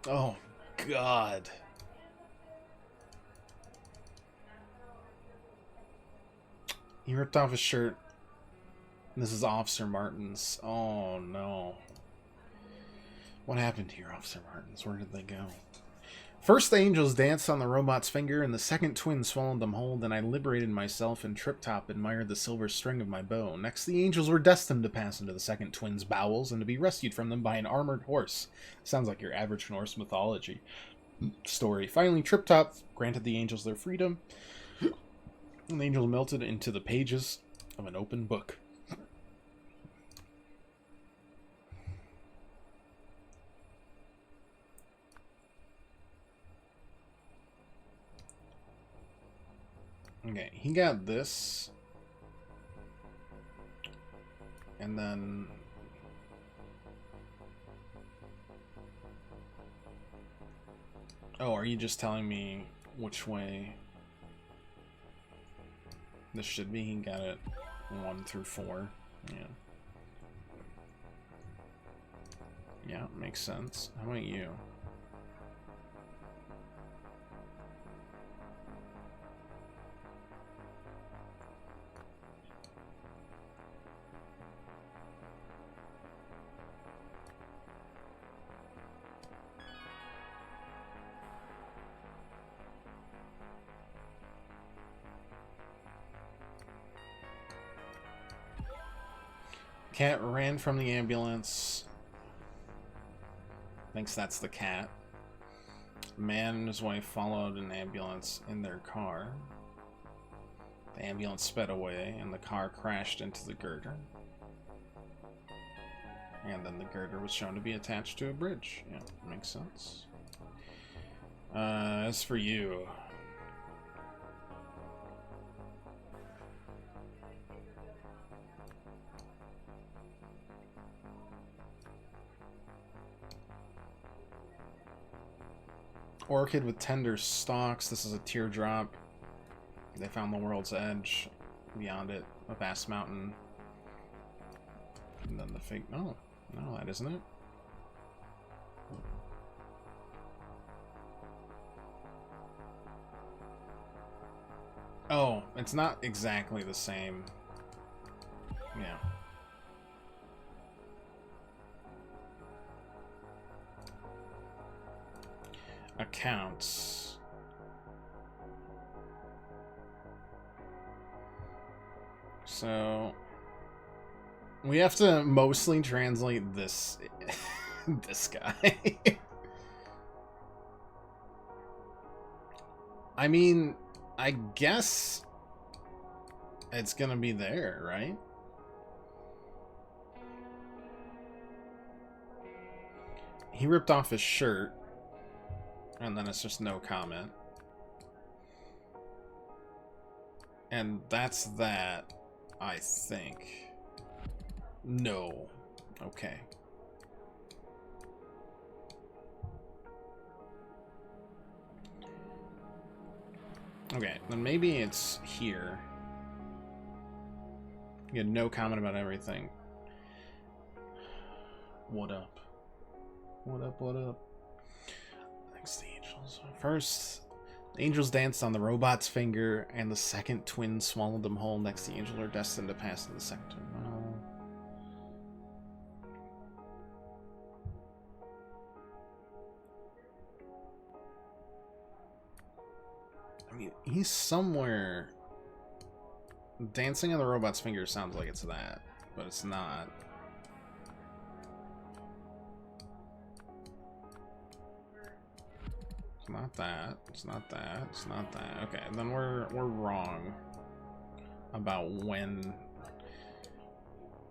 Oh, God. He ripped off his shirt. This is Officer Martins. Oh, no. What happened here, Officer Martins? Where did they go? First, the angels danced on the robot's finger, and the second twin swallowed them whole. Then I liberated myself, and Trip Top admired the silver string of my bow. Next, the angels were destined to pass into the second twin's bowels and to be rescued from them by an armored horse. Sounds like your average Norse mythology story. Finally, Trip Top granted the angels their freedom, and the angels melted into the pages of an open book. Okay, he got this. And then... Oh, are you just telling me which way this should be? He got it 1 through 4. Yeah. Yeah, makes sense. How about you? Cat ran from the ambulance. Thinks that's the cat. Man and his wife followed an ambulance in their car. The ambulance sped away, and the car crashed into the girder. And then the girder was shown to be attached to a bridge. Yeah, makes sense. As for you... Orchid with tender stalks. This is a teardrop. They found the world's edge. Beyond it, a vast mountain. And then the fig... No, no, that isn't it. Oh, it's not exactly the same. Yeah. Accounts. So we have to mostly translate this this guy. I mean, I guess it's gonna be there, right? He ripped off his shirt. And then it's just no comment. And that's that, I think. No. Okay. Okay, then maybe it's here. You had no comment about everything. What up? What up, what up? Thanks, the angels. First, the angels danced on the robot's finger, and the second twin swallowed them whole. Next, the angels are destined to pass to the second twin. Well, I mean, he's somewhere. Dancing on the robot's finger sounds like it's that, but it's not. It's not that. It's not that. It's not that. Okay, then we're wrong about when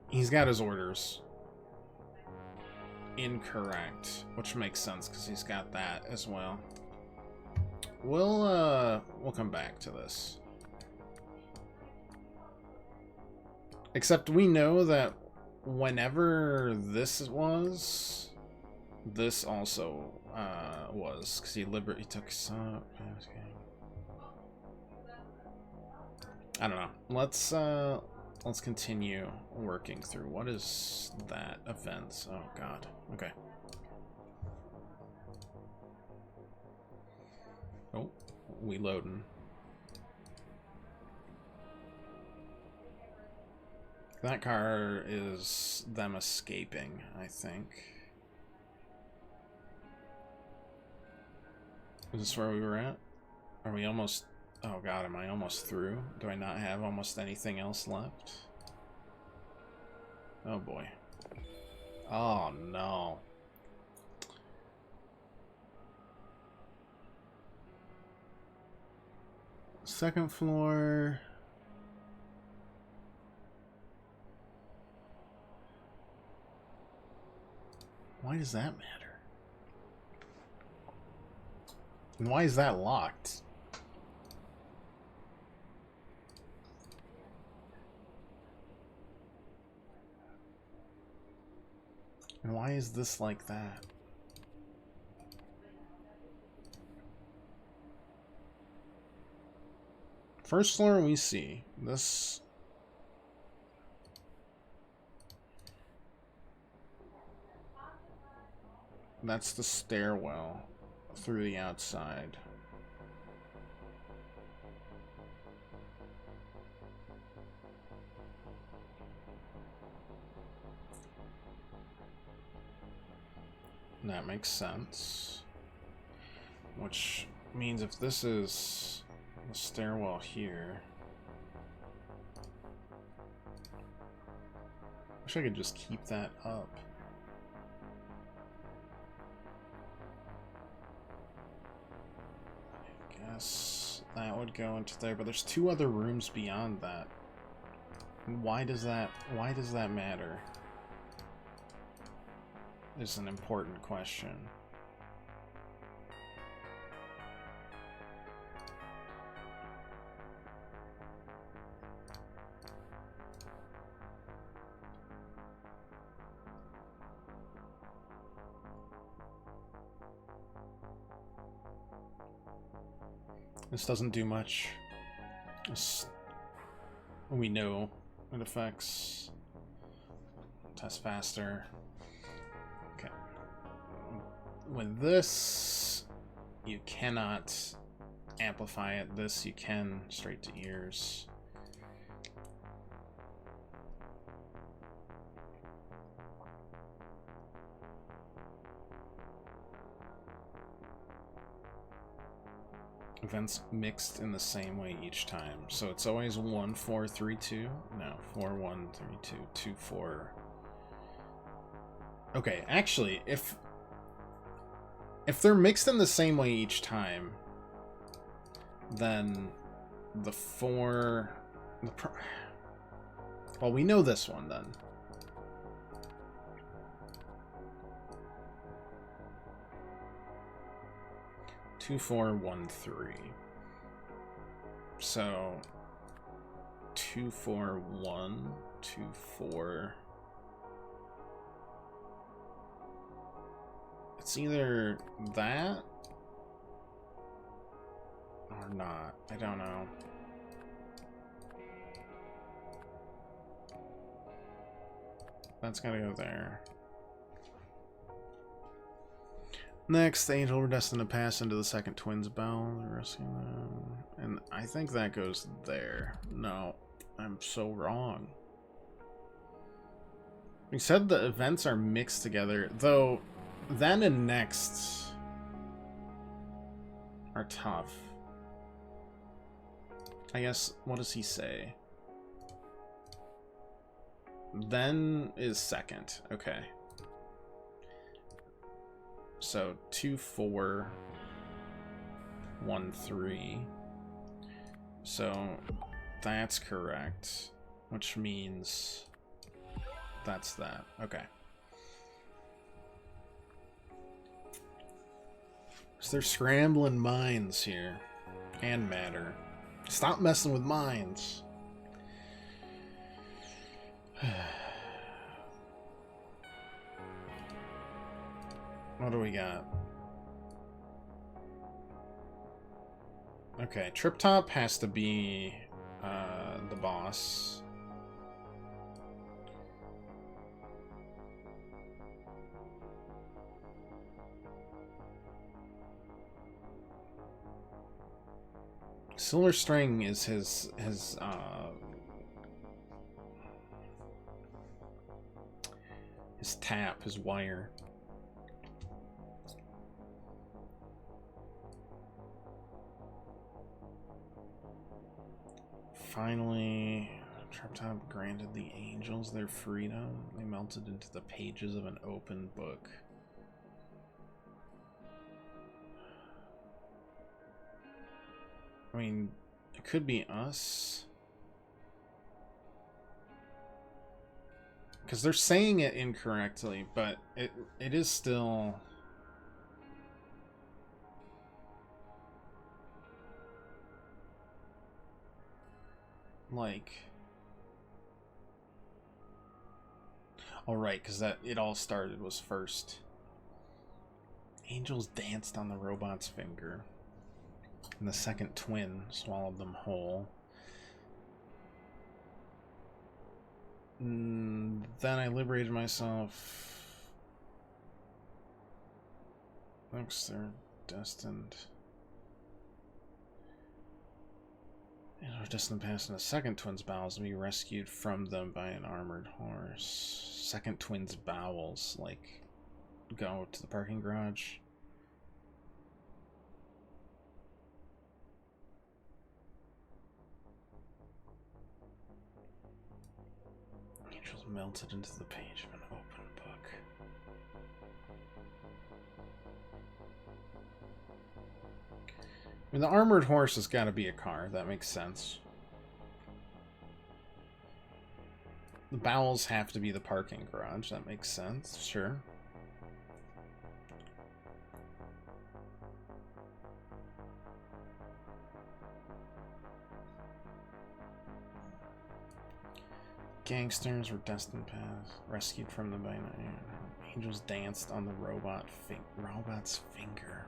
he's got his orders incorrect, which makes sense because he's got that as well. We'll come back to this. Except we know that whenever this was, this also was, because he took some... I don't know. Let's continue working through. What is that? Events. Oh god. Okay. Oh, we loading. That car is them escaping, I think. Is this where we were at? Are we almost... Oh god, am I almost through? Do I not have almost anything else left? Oh boy. Oh no. Second floor... Why does that matter? And why is that locked? And why is this like that? First floor we see. This... That's the stairwell through the outside. That makes sense. Which means if this is the stairwell here... Wish I could just keep that up. I guess that would go into there, but there's two other rooms beyond that. Why does that matter? Is an important question. This doesn't do much. We know it affects. Test faster. Okay. With this, you cannot amplify it. This you can, straight to ears. Events mixed in the same way each time. So it's always 1 4 3 2. No, 4 1 3 2 2 4. Okay, actually, if they're mixed in the same way each time, then the 4 well, we know this one then. Two, 4, 1 3. So 2 4 1 2 4. It's either that or not. I don't know. That's gotta go there. Next, the Angel were destined to pass into the second twins' bell. Rescuing them. And I think that goes there. No, I'm so wrong. We said the events are mixed together, though then and next are tough. I guess, what does he say? Then is second. Okay. So 2 4 1 3. So that's correct, which means that's that. Okay. So they're scrambling minds here and matter. Stop messing with minds. What do we got? Okay, Trip Top has to be the boss. Silver String is his his tap, his wire. Finally, Triptop granted the angels their freedom. They melted into the pages of an open book. I mean, it could be us. Because they're saying it incorrectly, but it is still... like... Oh, right, because it all started was first. Angels danced on the robot's finger. And the second twin swallowed them whole. Then I liberated myself. Next, they're destined. And our destined past in the second twin's bowels to be rescued from them by an armored horse. Second twin's bowels, like, go to the parking garage. Angels melted into the page of an open book. I mean, the armored horse has got to be a car. That makes sense. The bowels have to be the parking garage. That makes sense. Sure. Gangsters were destined path, rescued from the binary. Angels danced on the robot's finger.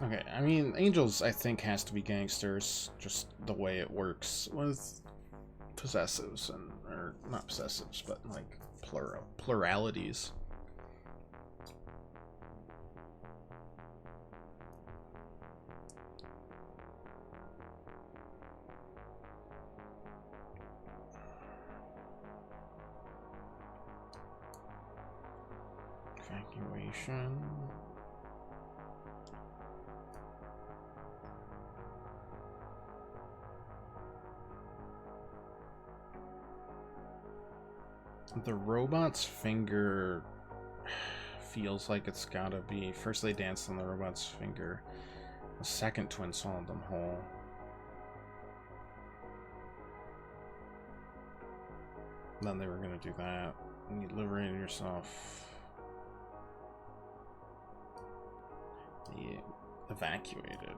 Okay, I mean, Angels, I think, has to be gangsters, just the way it works with possessives, and, or not possessives, but like pluralities. Evacuation. The robot's finger feels like it's gotta be... First they danced on the robot's finger. The second twin swallowed them whole. Then they were gonna do that. And you liberated yourself. You evacuated.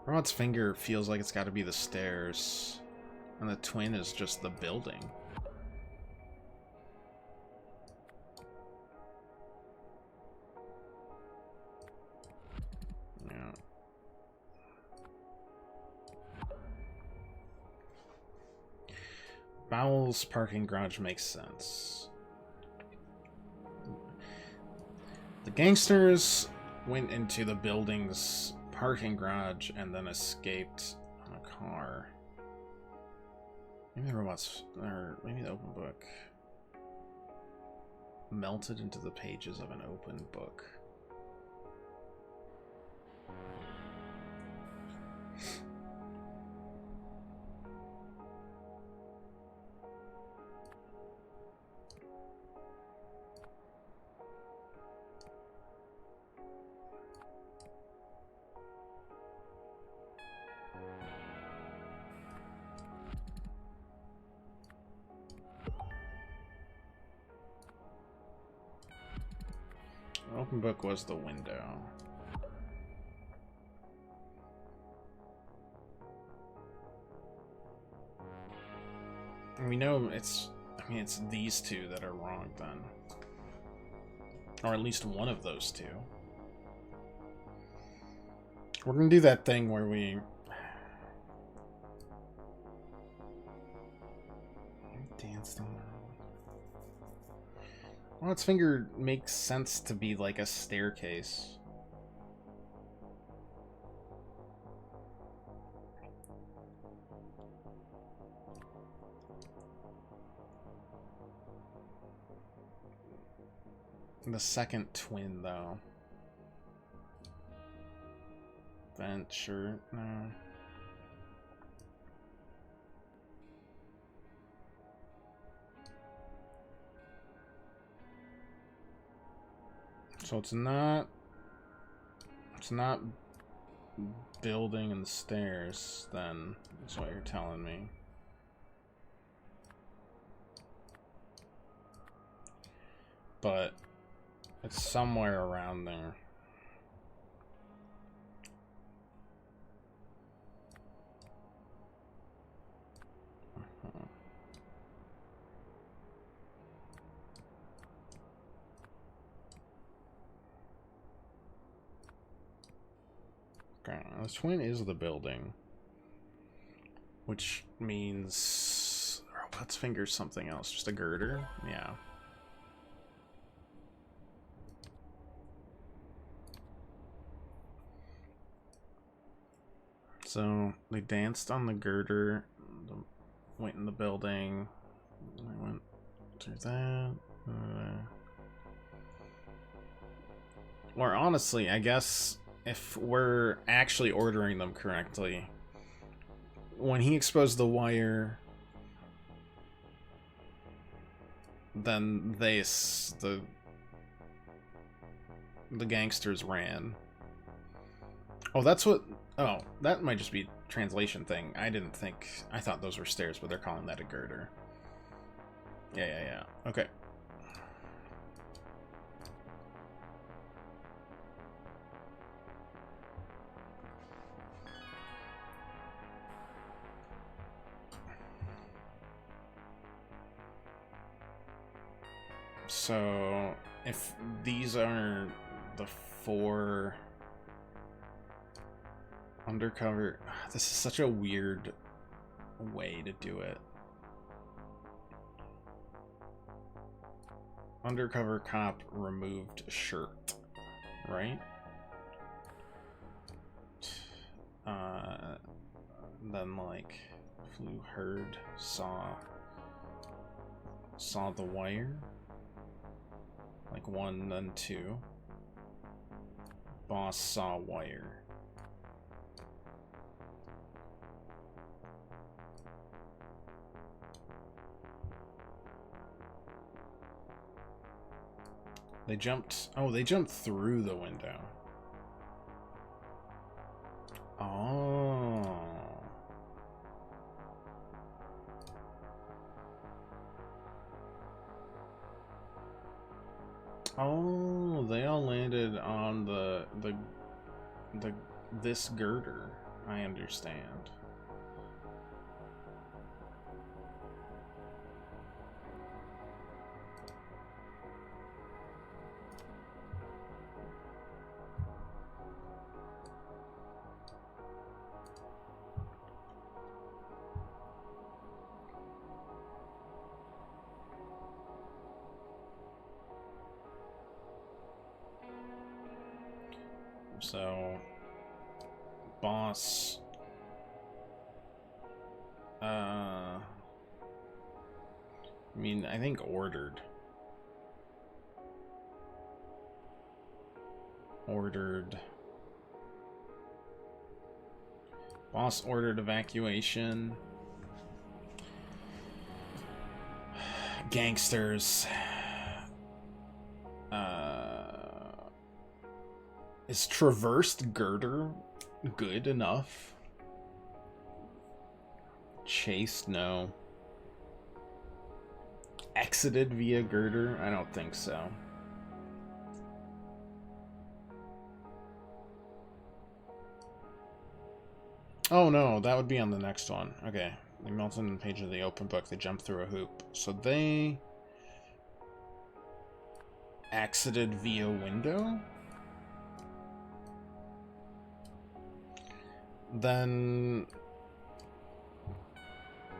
Robot's finger feels like it's gotta be the stairs. And the twin is just the building. Yeah. Bowels parking garage makes sense. The gangsters went into the building's parking garage and then escaped on a car. Maybe the robots, or maybe the open book melted into the pages of an open book. Open book was the window. We know it's... I mean, it's these two that are wrong, then. Or at least one of those two. We're gonna do that thing where we... Danced on the... Well, its finger makes sense to be like a staircase. The second twin, though. Venture, no. So it's not building and stairs, then, is what you're telling me. But it's somewhere around there. Okay, the twin is the building, which means, let's finger something else. Just a girder, yeah. So they danced on the girder, went in the building, I went through that. Or honestly, I guess if we're actually ordering them correctly, when he exposed the wire, then the gangsters ran. Oh, that's what... Oh, that might just be a translation thing. I thought those were stairs, but they're calling that a girder. Yeah. Okay. So, if these are the 4... Undercover... This is such a weird way to do it. Undercover cop removed shirt, right? Then, like, flew, heard, saw the wire. Like 1 then 2. Boss saw wire. They jumped... Oh, they jumped through the window. Oh. Oh, they all landed on this girder. I understand. So, boss, I mean, I think ordered. Boss ordered evacuation. Gangsters. Is traversed girder good enough? Chased, no. Exited via girder? I don't think so. Oh no, that would be on the next one. Okay. They melted in the page of the open book. They jumped through a hoop. So they exited via window? Then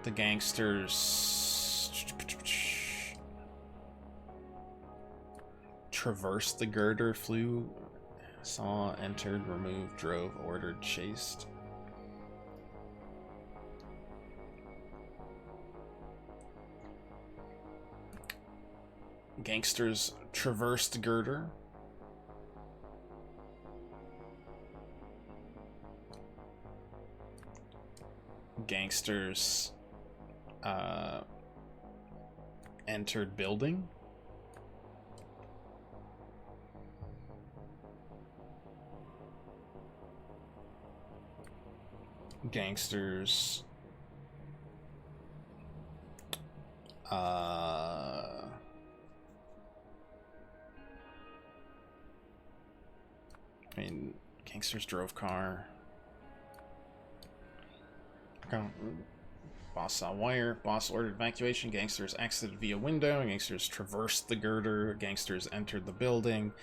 the gangsters traversed the girder, flew, saw, entered, removed, drove, ordered, chased. Gangsters traversed girder. Gangsters entered building. Gangsters I mean, gangsters drove car. Boss saw wire. Boss ordered evacuation. Gangsters exited via window. Gangsters traversed the girder. Gangsters entered the building.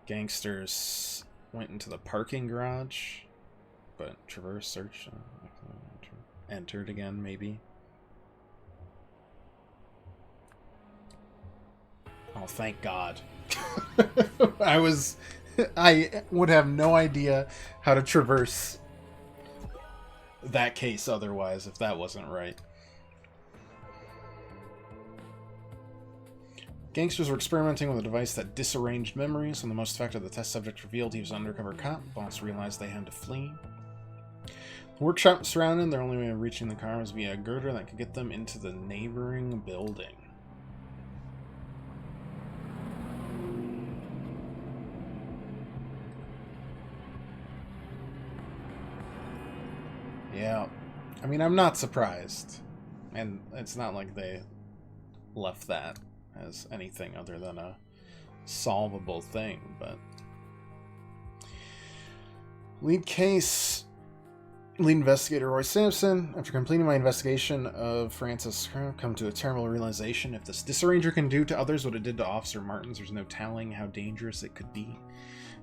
Gangsters went into the parking garage. But traverse, search, entered again, maybe. Oh, thank God. I would have no idea how to traverse that case otherwise if that wasn't right. Gangsters were experimenting with a device that disarranged memories. When the most effective, the test subject revealed he was an undercover cop. Boss realized they had to flee. The workshop surrounded. Their only way of reaching the car was via a girder that could get them into the neighboring building. Yeah, I mean, I'm not surprised. And it's not like they left that as anything other than a solvable thing, but... Lead investigator Roy Sampson. After completing my investigation of Francis, I've come to a terrible realization. If this disarranger can do to others what it did to Officer Martins, there's no telling how dangerous it could be.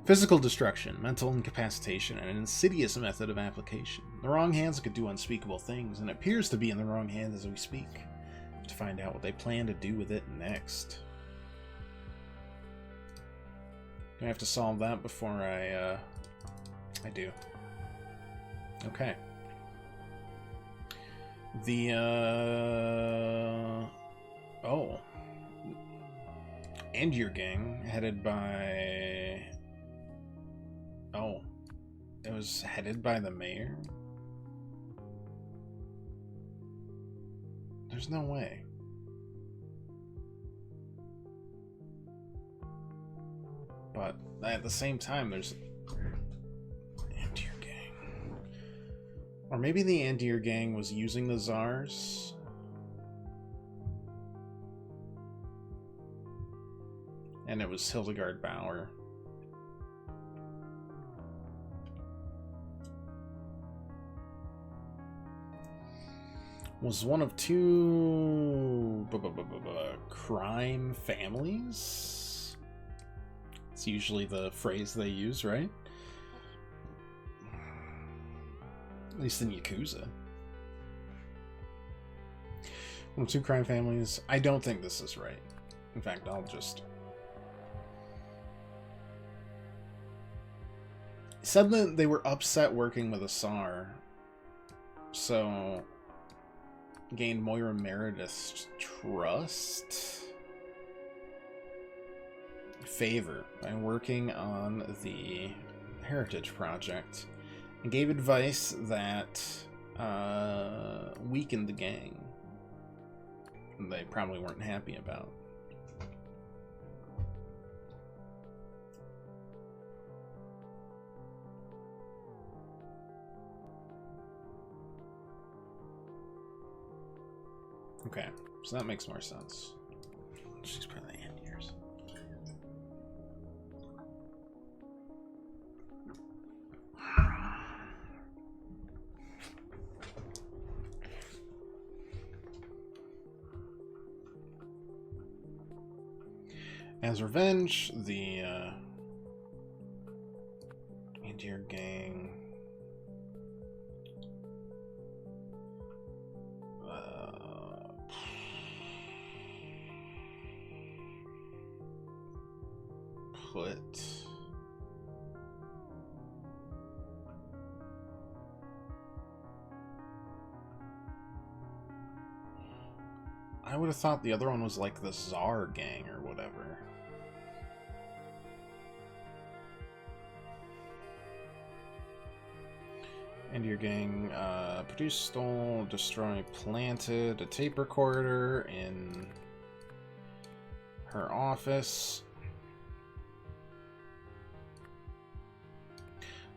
Physical destruction, mental incapacitation, and an insidious method of application. In the wrong hands, it could do unspeakable things, and it appears to be in the wrong hands as we speak. To find out what they plan to do with it next. I have to solve that before I do. Okay. The, oh. Angier gang, headed by... Oh. It was headed by the mayor? There's no way. But at the same time, there's... Angier gang. Or maybe the Angier gang was using the Tsars? And it was Hildegard Bauer. Was one of two crime families? It's usually the phrase they use, right? At least in Yakuza. One of two crime families. I don't think this is right. In fact, I'll just... Said that they were upset working with a Tsar, so gained Moira Meredith's trust, favor by working on the Heritage Project, and gave advice that weakened the gang. They probably weren't happy about. Okay, so that makes more sense. She's probably the end years. As revenge, the Andir gang put I would have thought the other one was like the Tsar gang or whatever. And your gang produced, stole, destroy, planted a tape recorder in her office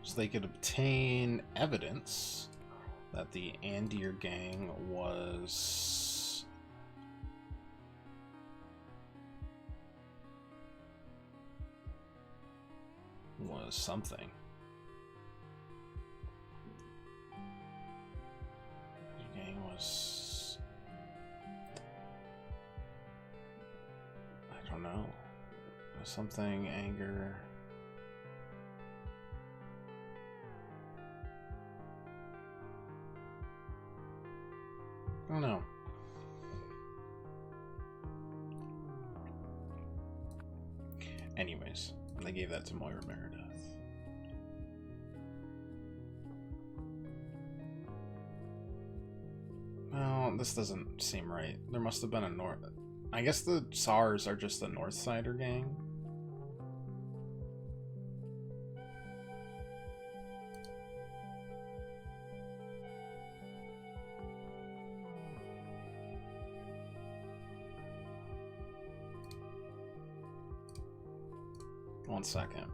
so they could obtain evidence that the Andir gang was something. The gang was, I don't know, something, anger. I don't know. Anyways, they gave that to Moira Meredith. Well, this doesn't seem right. There must have been a north. I guess the Tsars are just the Northsider gang. One second.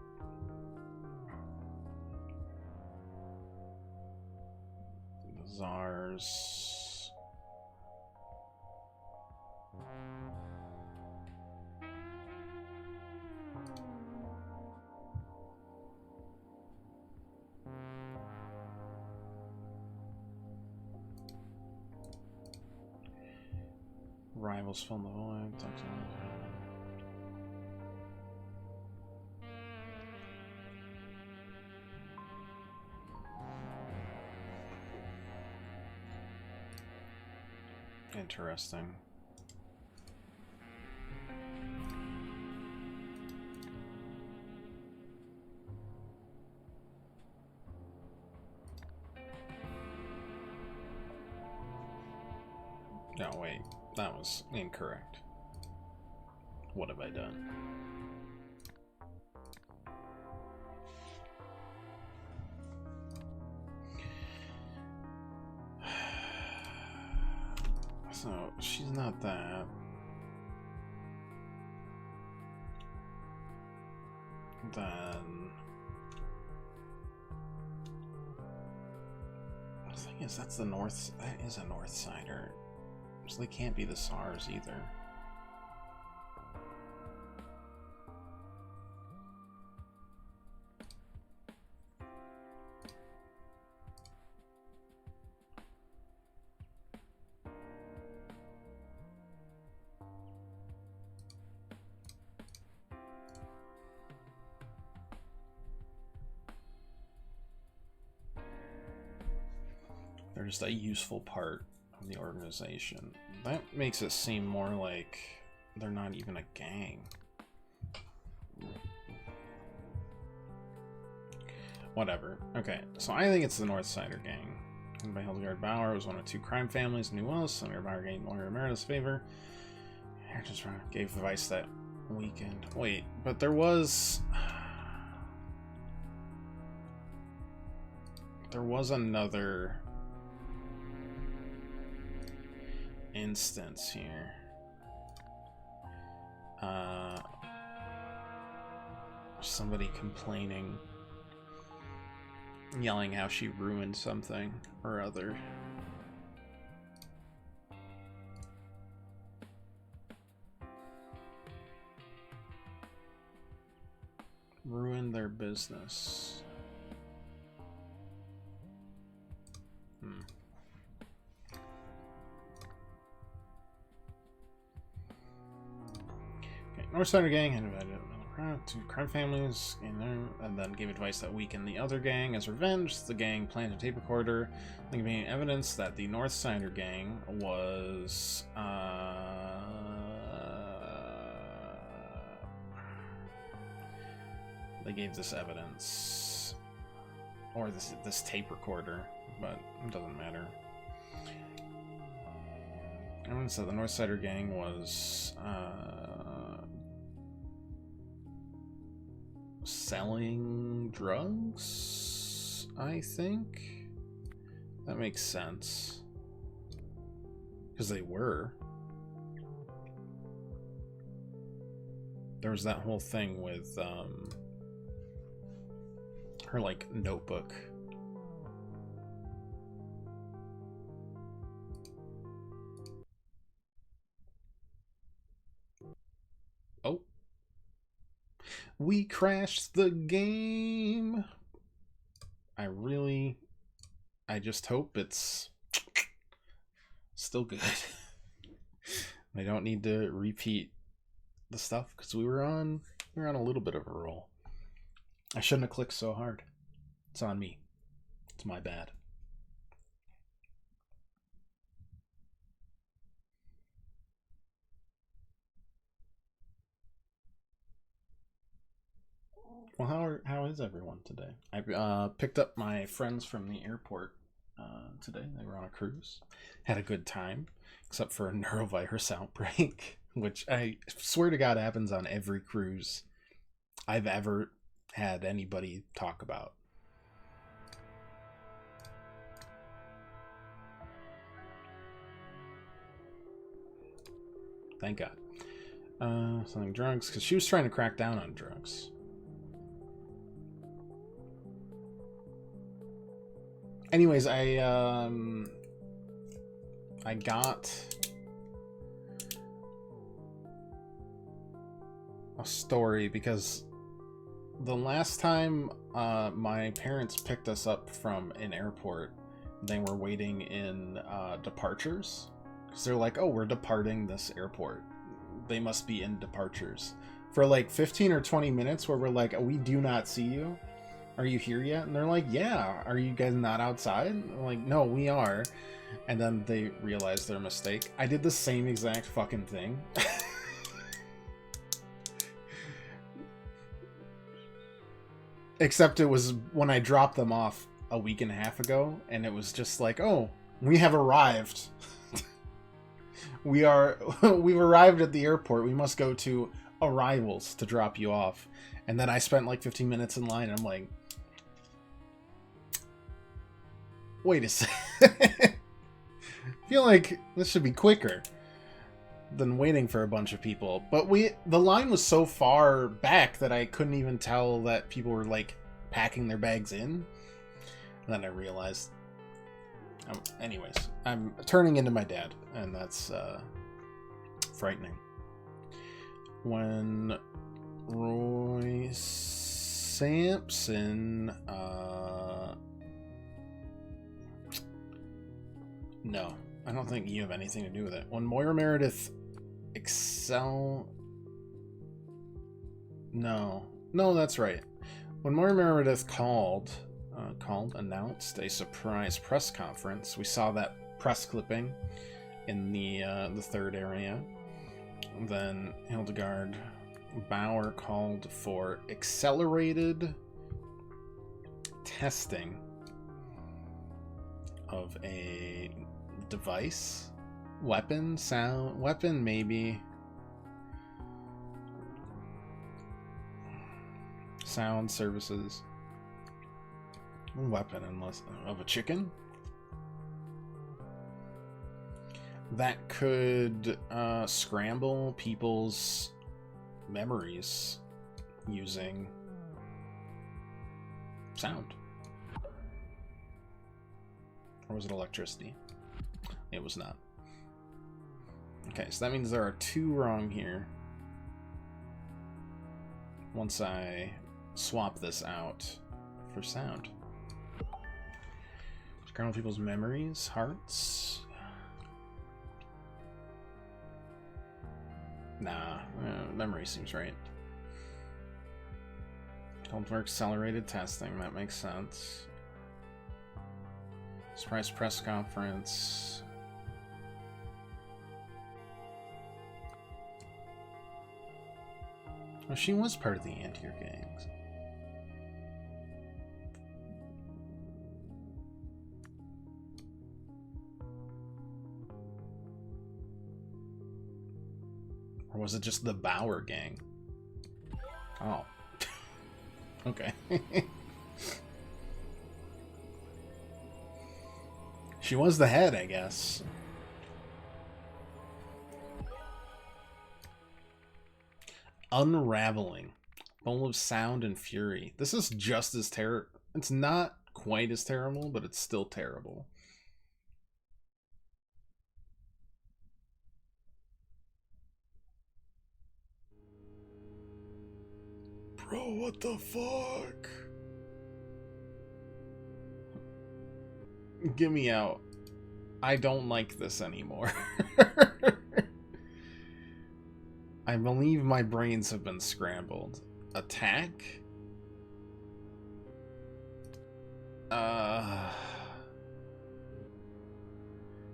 The Tsars. Rivals fill the void. Interesting. No, wait. That was incorrect. What have I done? So, she's not that. Then... the thing is, that's the North... that is a Northsider. So they can't be the Tsars either. They're just a useful part of the organization. That makes it seem more like they're not even a gang. Whatever. Okay, so I think it's the Northsider gang. And by Hildegard Bauer was one of two crime families in New Wales. Hildegard Bauer gained Moira Meredith's favor. Heritage gave advice that weekend. Wait, but there was... there was another... instance here. Somebody complaining, yelling how she ruined something or other. Ruined their business. Northsider gang had invited two crime families and then gave advice that weakened the other gang. As revenge, the gang planted a tape recorder, giving evidence that the Northsider gang was they gave this evidence, or this tape recorder, but it doesn't matter. Evidence that the Northsider gang was selling drugs, I think. That makes sense. Because they were. There was that whole thing with her, like, notebook. Oh. We crashed the game. I just hope it's still good. I don't need to repeat the stuff because we were on a little bit of a roll. I shouldn't have clicked so hard. It's on me. It's my bad. Well, how is everyone today? I picked up my friends from the airport today. They were on a cruise. Had a good time, except for a neurovirus outbreak, which I swear to God happens on every cruise I've ever had anybody talk about. Thank God. Selling drugs, because she was trying to crack down on drugs. Anyways, I got a story because the last time my parents picked us up from an airport, they were waiting in departures. Because they're like, oh, we're departing this airport. They must be in departures. For like 15 or 20 minutes where we're like, oh, we do not see you. Are you here yet? And they're like, yeah. Are you guys not outside? I'm like, no, we are. And then they realized their mistake. I did the same exact fucking thing. Except it was when I dropped them off a week and a half ago, and it was just like, oh, we have arrived. We've arrived at the airport. We must go to arrivals to drop you off. And then I spent like 15 minutes in line, and I'm like, wait a second. I feel like this should be quicker than waiting for a bunch of people. But the line was so far back that I couldn't even tell that people were like packing their bags in. And then I realized, anyways, I'm turning into my dad, and that's frightening. When Roy Sampson, no, I don't think you have anything to do with it. When Moira Meredith no, that's right. When Moira Meredith announced a surprise press conference, we saw that press clipping in the third area. Then Hildegard Bauer called for accelerated testing of a device, weapon maybe, sound services, weapon unless of a chicken that could scramble people's memories using sound. Or was it electricity? It was not. Okay, so that means there are 2 wrong here. Once I swap this out for sound. Scramble people's memories, hearts. Nah, memory seems right. Called for accelerated testing, that makes sense. Surprise press conference. Well, she was part of the Antier gangs. Or was it just the Bauer gang? Oh. Okay. She was the head, I guess. Unraveling. Full of sound and fury. This is just as terrible. It's not quite as terrible, but it's still terrible. Bro, what the fuck? Get me out. I don't like this anymore. I believe my brains have been scrambled. Attack?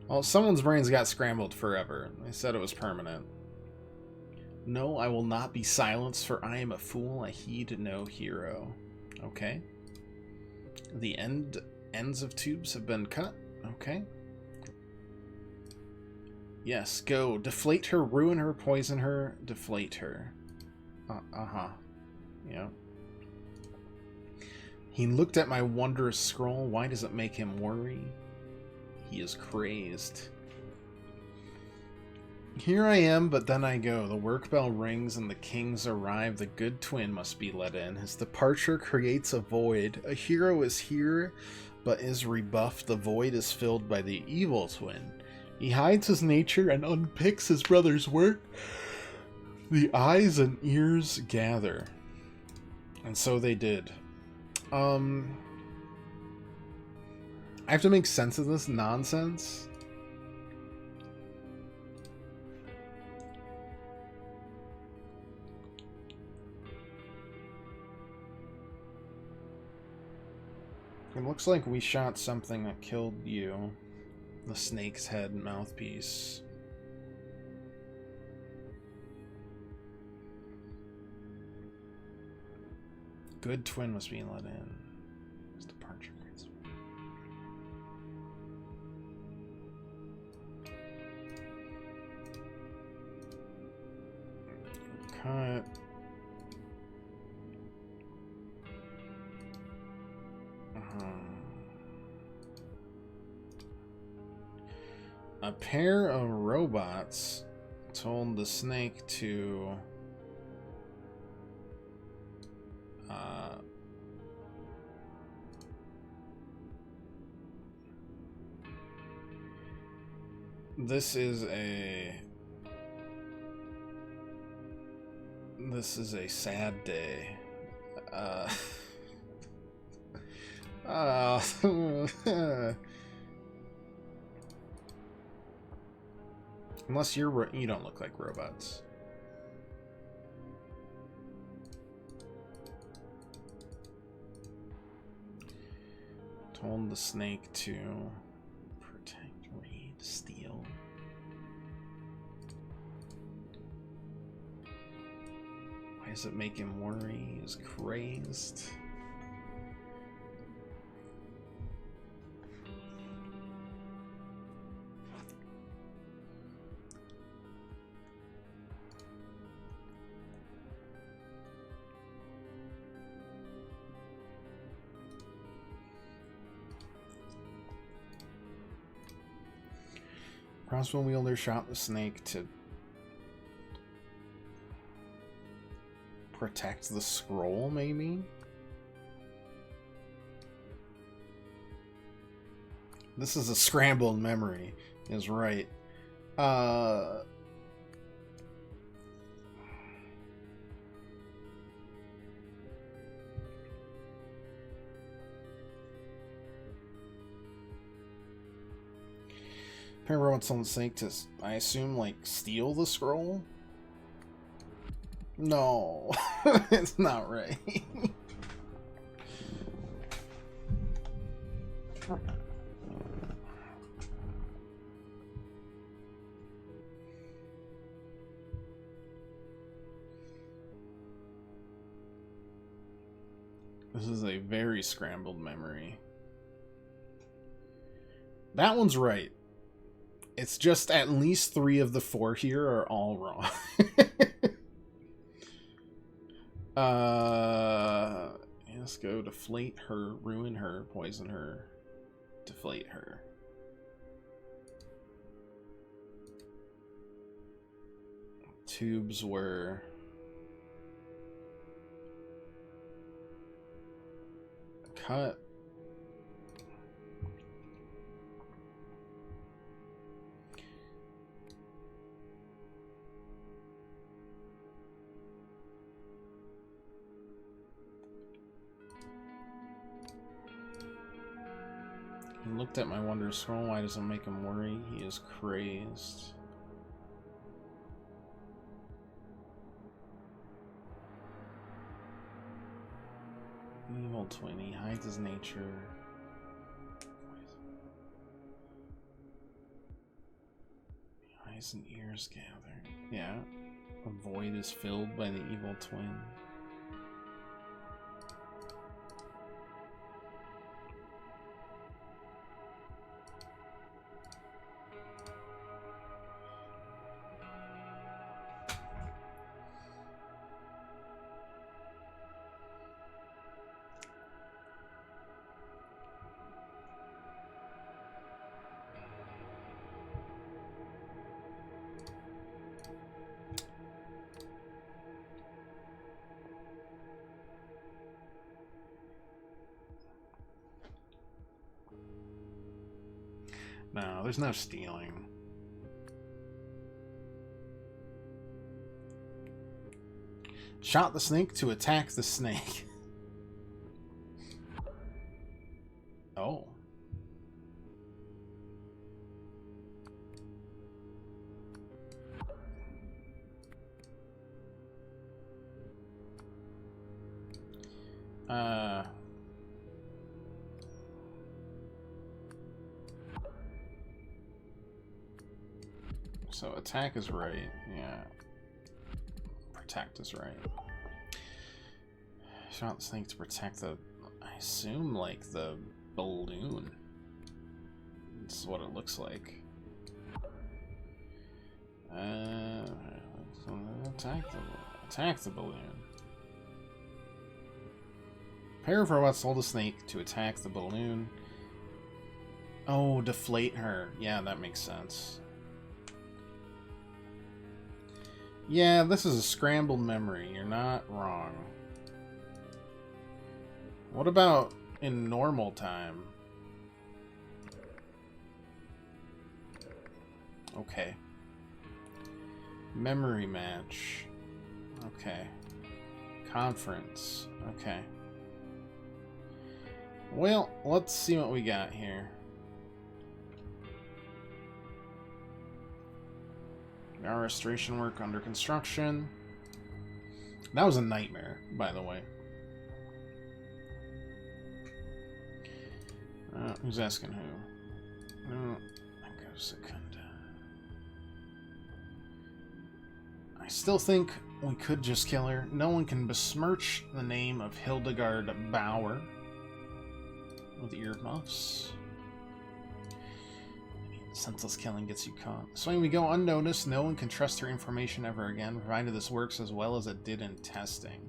Well, someone's brains got scrambled forever. They said it was permanent. No, I will not be silenced, for I am a fool. I heed no hero. Okay. The ends of tubes have been cut. Okay. Yes, go. Deflate her, ruin her, poison her, deflate her. Uh-huh. Yeah. He looked at my wondrous scroll. Why does it make him worry? He is crazed. Here I am, but then I go. The work bell rings and the kings arrive. The good twin must be let in. His departure creates a void. A hero is here, but is rebuffed. The void is filled by the evil twin. He hides his nature and unpicks his brother's work. The eyes and ears gather. And so they did. I have to make sense of this nonsense. It looks like we shot something that killed you. The snake's head mouthpiece. Good twin must be let in. His departure. Cut. A pair of robots told the snake to this is a sad day. Unless you don't look like robots. Told the snake to protect, read, steal. Why does it make him worry? He's crazed. Crossbow wielder shot the snake to protect the scroll, maybe? This is a scrambled memory, is right. Pair of robots on the snake to, I assume, like, steal the scroll? No, it's not right. This is a very scrambled memory. That one's right. It's just at least 3 of the 4 here are all wrong. Let's go deflate her, ruin her, poison her, deflate her. Tubes were cut. He looked at my wonder scroll. Why does it make him worry? He is crazed. Evil twin. He hides his nature. Eyes and ears gather. Yeah. A void is filled by the evil twin. No, there's no stealing. Shot the snake to attack the snake. Oh. So attack is right, yeah. Protect is right. Shot the snake to protect the, I assume, like, the balloon. That's what it looks like. Attack the balloon. Prepare for what sold the snake to attack the balloon. Oh, deflate her. Yeah, that makes sense. Yeah, this is a scrambled memory. You're not wrong. What about in normal time? Okay. Memory match. Okay. Conference. Okay. Well, let's see what we got here. Our restoration work under construction. That was a nightmare, by the way. Who's asking who? Oh, Echo Secunda. I still think we could just kill her. No one can besmirch the name of Hildegard Bauer with earmuffs. Senseless killing gets you caught. So when we go unnoticed, no one can trust her information ever again, provided this works as well as it did in testing.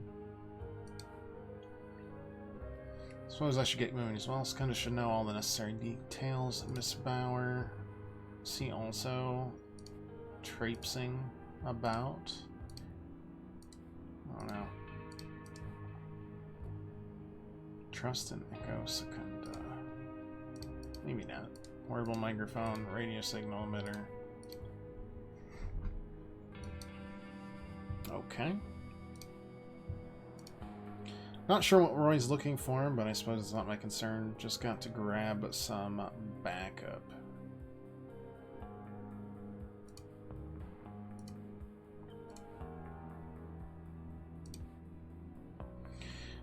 Suppose I should get moving as well. Secunda should know all the necessary details. Miss Bauer. See also traipsing about. I don't know. Trust in Echo Secunda. Maybe not. Wearable microphone, radio signal emitter. Okay. Not sure what Roy's looking for, but I suppose it's not my concern. Just got to grab some backup.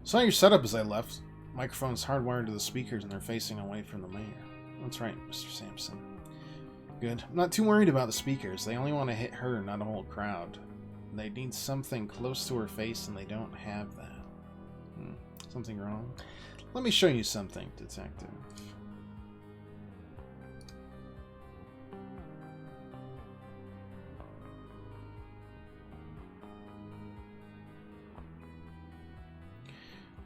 Saw your setup as I left. Microphone's hardwired to the speakers and they're facing away from the mayor. That's right, Mr. Sampson. Good. I'm not too worried about the speakers. They only want to hit her, not a whole crowd. They need something close to her face and they don't have that. Something wrong? Let me show you something, Detective.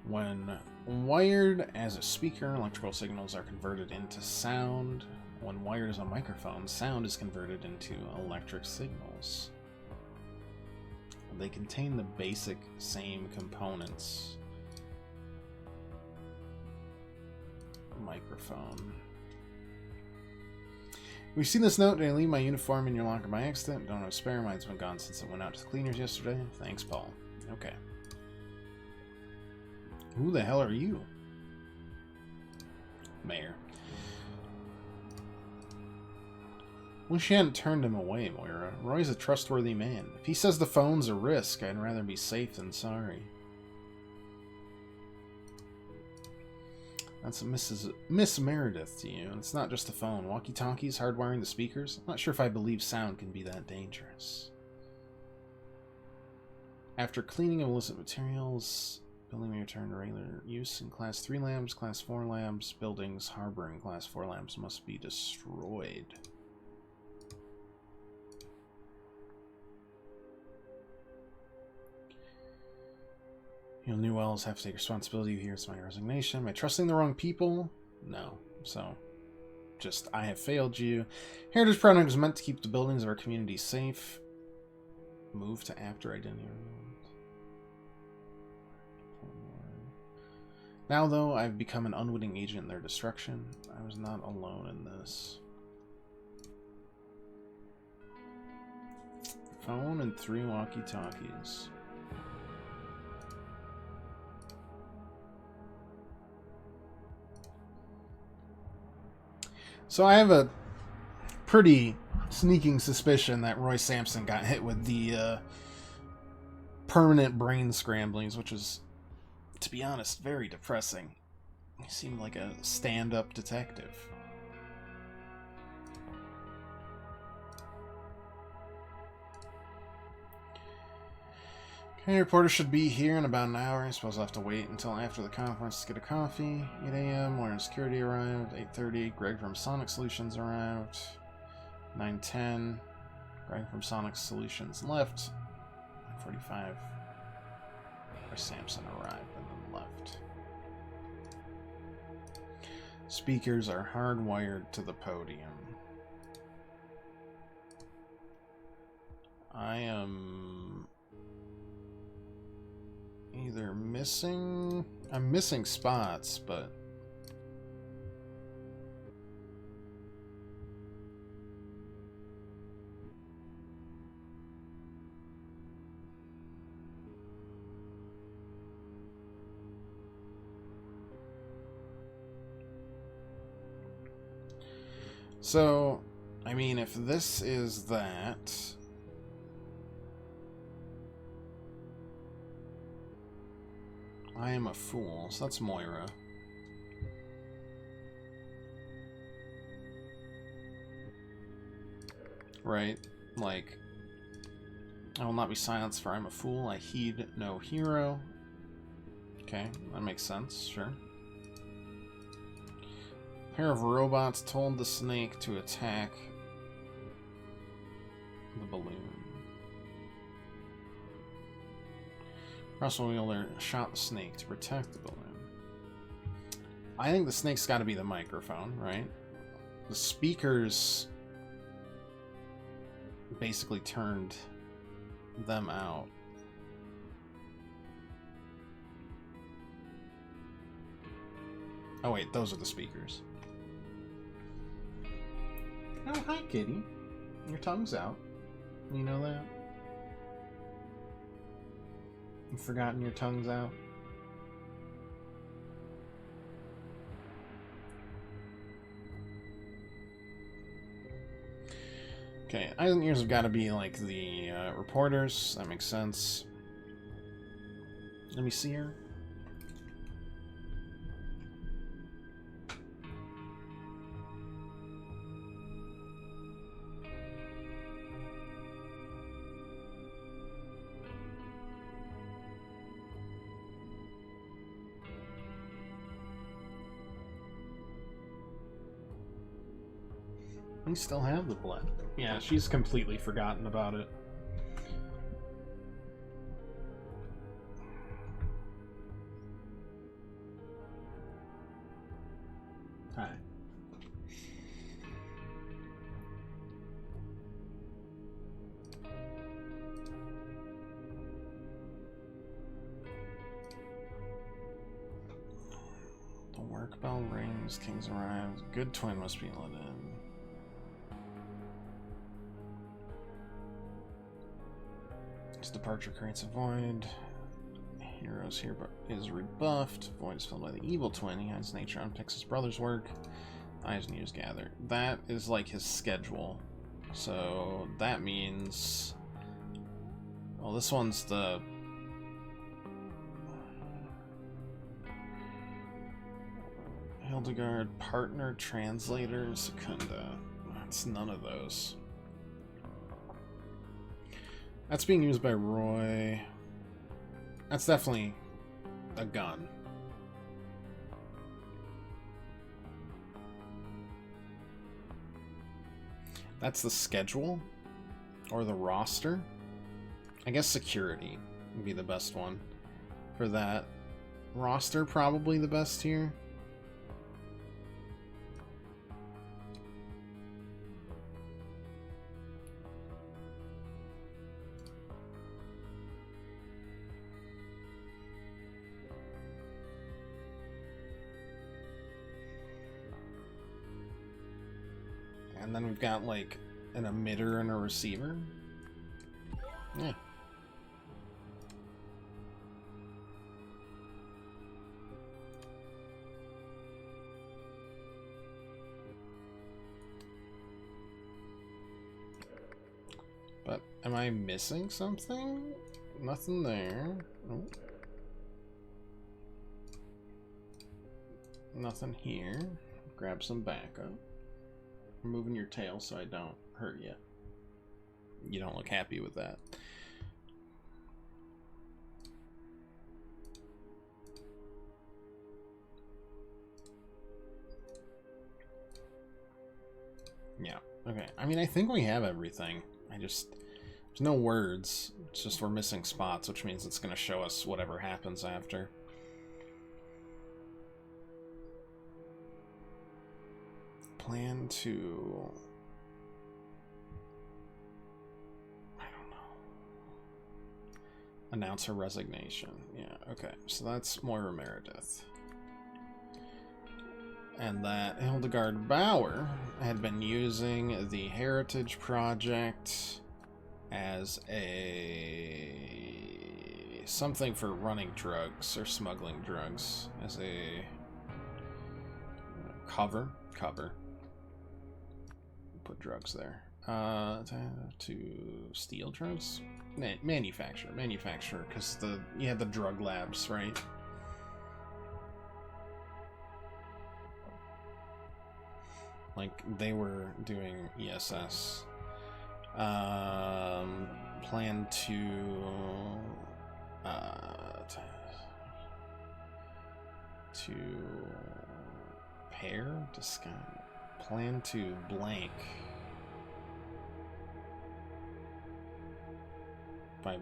When wired as a speaker, electrical signals are converted into sound. When wired as a microphone, sound is converted into electric signals. They contain the basic same components. Microphone. We've seen this note. Did I leave my uniform in your locker by accident? Don't have a spare. Mine's been gone since it went out to the cleaners yesterday. Thanks, Paul. Okay. Who the hell are you? Mayor. Wish you hadn't turned him away, Moira. Roy's a trustworthy man. If he says the phone's a risk, I'd rather be safe than sorry. That's Miss Meredith to you, and it's not just the phone. Walkie-talkies, hardwiring the speakers. I'm not sure if I believe sound can be that dangerous. After cleaning of illicit materials, building may return to regular use in Class 3 labs, Class 4 labs. Buildings harboring Class 4 labs must be destroyed. You know, New Wells have to take responsibility. Here's my resignation. Am I trusting the wrong people? No. So, just, I have failed you. Heritage Project was meant to keep the buildings of our community safe. Move to after identity. Now, though, I've become an unwitting agent in their destruction. I was not alone in this. Phone and 3 walkie-talkies. So I have a pretty sneaking suspicion that Roy Sampson got hit with the permanent brain scramblings, which is, to be honest, very depressing. He seemed like a stand-up detective. Okay, reporter should be here in about an hour. I suppose I'll have to wait until after the conference to get a coffee. 8 a.m. Warren Security arrived. 8:30. Greg from Sonic Solutions arrived. 9:10. Greg from Sonic Solutions left. 9:45. Sampson arrived and then left. Speakers are hardwired to the podium. I am either missing... I'm missing spots, but... So, I mean, if this is that... I am a fool, so that's Moira. Right? Like, I will not be silenced for I'm a fool, I heed no hero. Okay, that makes sense, sure. A pair of robots told the snake to attack the balloon. Russell Wheeler shot the snake to protect the balloon. I think the snake's got to be the microphone, right? The speakers basically turned them out. Oh wait, those are the speakers. Oh, hi, kitty. Your tongue's out. You know that? You've forgotten your tongue's out? Okay, eyes and ears have got to be like the reporters. That makes sense. Let me see her. We still have the blood. Yeah, she's completely forgotten about it. Hi. The work bell rings, kings arrive. Good twin must be let in. His departure creates a void. Heroes here but is rebuffed. Void is filled by the evil twin. He hides nature, unpicks his brother's work. Eyes and ears gather. That is like his schedule. So that means... Well, this one's the... Hildegard, partner, translator, Secunda. That's none of those. That's being used by Roy. That's definitely a gun. That's the schedule or the roster. I guess security would be the best one for that. Roster probably the best here. And then we've got like an emitter and a receiver. Yeah. But am I missing something? Nothing there. Oh. Nothing here. Grab some backup. I'm moving your tail so I don't hurt you. You don't look happy with that. Yeah, okay. I mean, I think we have everything. There's no words. It's just we're missing spots, which means it's going to show us whatever happens after. Plan to... I don't know. Announce her resignation. Yeah, okay. So that's Moira Meredith. And that Hildegard Bauer had been using the Heritage Project as a... something for running drugs or smuggling drugs. As a... cover. Put drugs there. To steal drugs? Manufacture, because you had the drug labs, right? Like, they were doing ESS. Plan to... to... pair? Disguise... Plan to blank... by...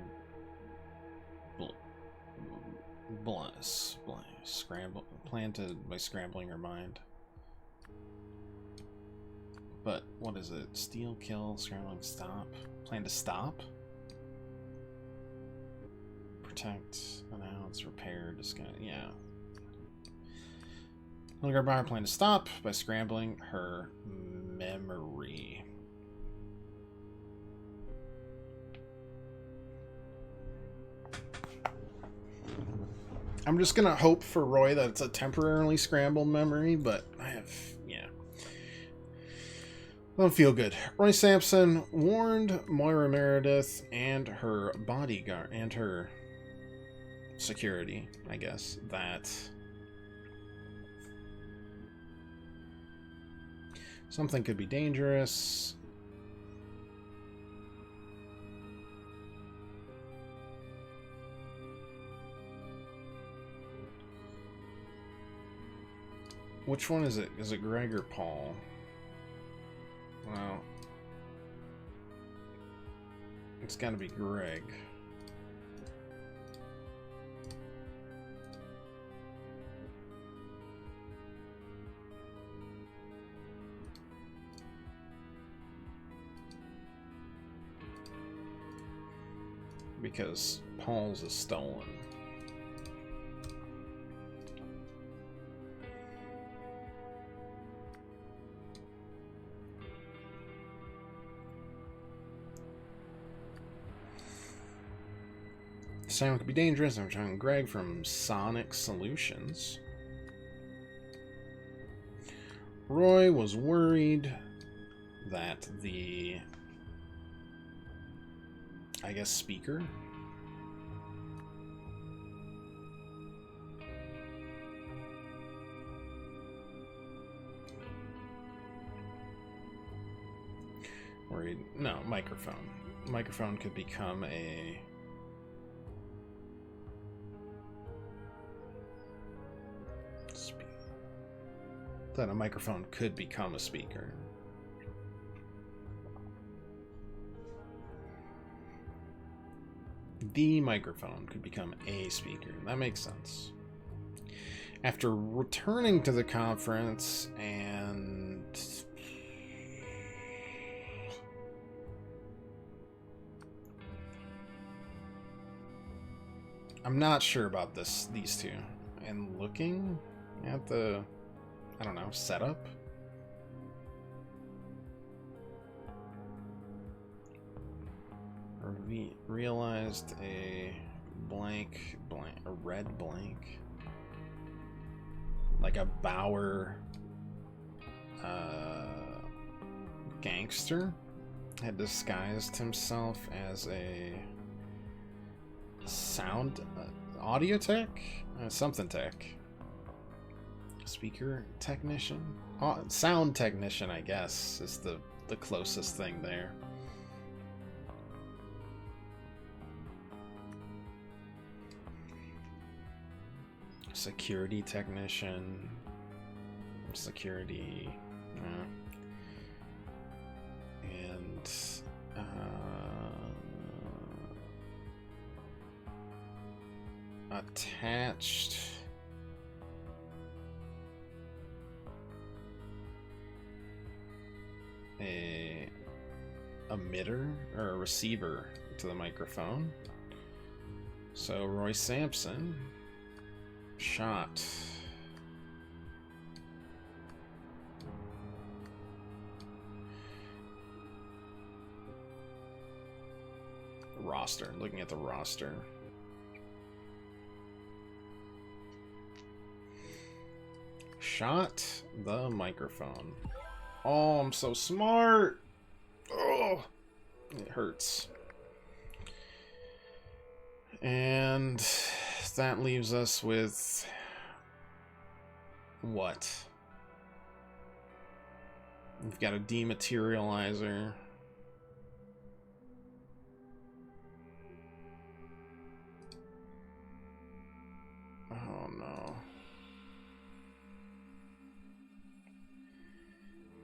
scramble... Plan to... by scrambling her mind. But, what is it? Steal, kill, scrambling, stop? Plan to stop? Protect, announce, repair, disguise... yeah. Hildegard Bauer plan to stop by scrambling her memory. I'm just gonna hope for Roy that it's a temporarily scrambled memory, but yeah. I don't feel good. Roy Sampson warned Moira Meredith and her bodyguard, and her security, I guess, that something could be dangerous. Which one is it? Is it Greg or Paul? Well, it's gotta be Greg. Because Paul's is stolen. Sound could be dangerous. I'm trying Greg from Sonic Solutions. Roy was worried that the, I guess, speaker worried, no, microphone could become a that a microphone could become a speaker. The microphone could become a speaker. That makes sense. After returning to the conference and I'm not sure about these two. And looking at the, I don't know, setup. Realized a red blank. Like a Bauer gangster had disguised himself as a sound audio tech? Something tech. Speaker technician? Sound technician, I guess, is the closest thing there. Security technician. Security. And attached a emitter or a receiver to the microphone. So Roy Sampson shot roster, looking at the roster. Shot the microphone. Oh, I'm so smart. Oh, it hurts. And that leaves us with what? We've got a dematerializer. Oh no.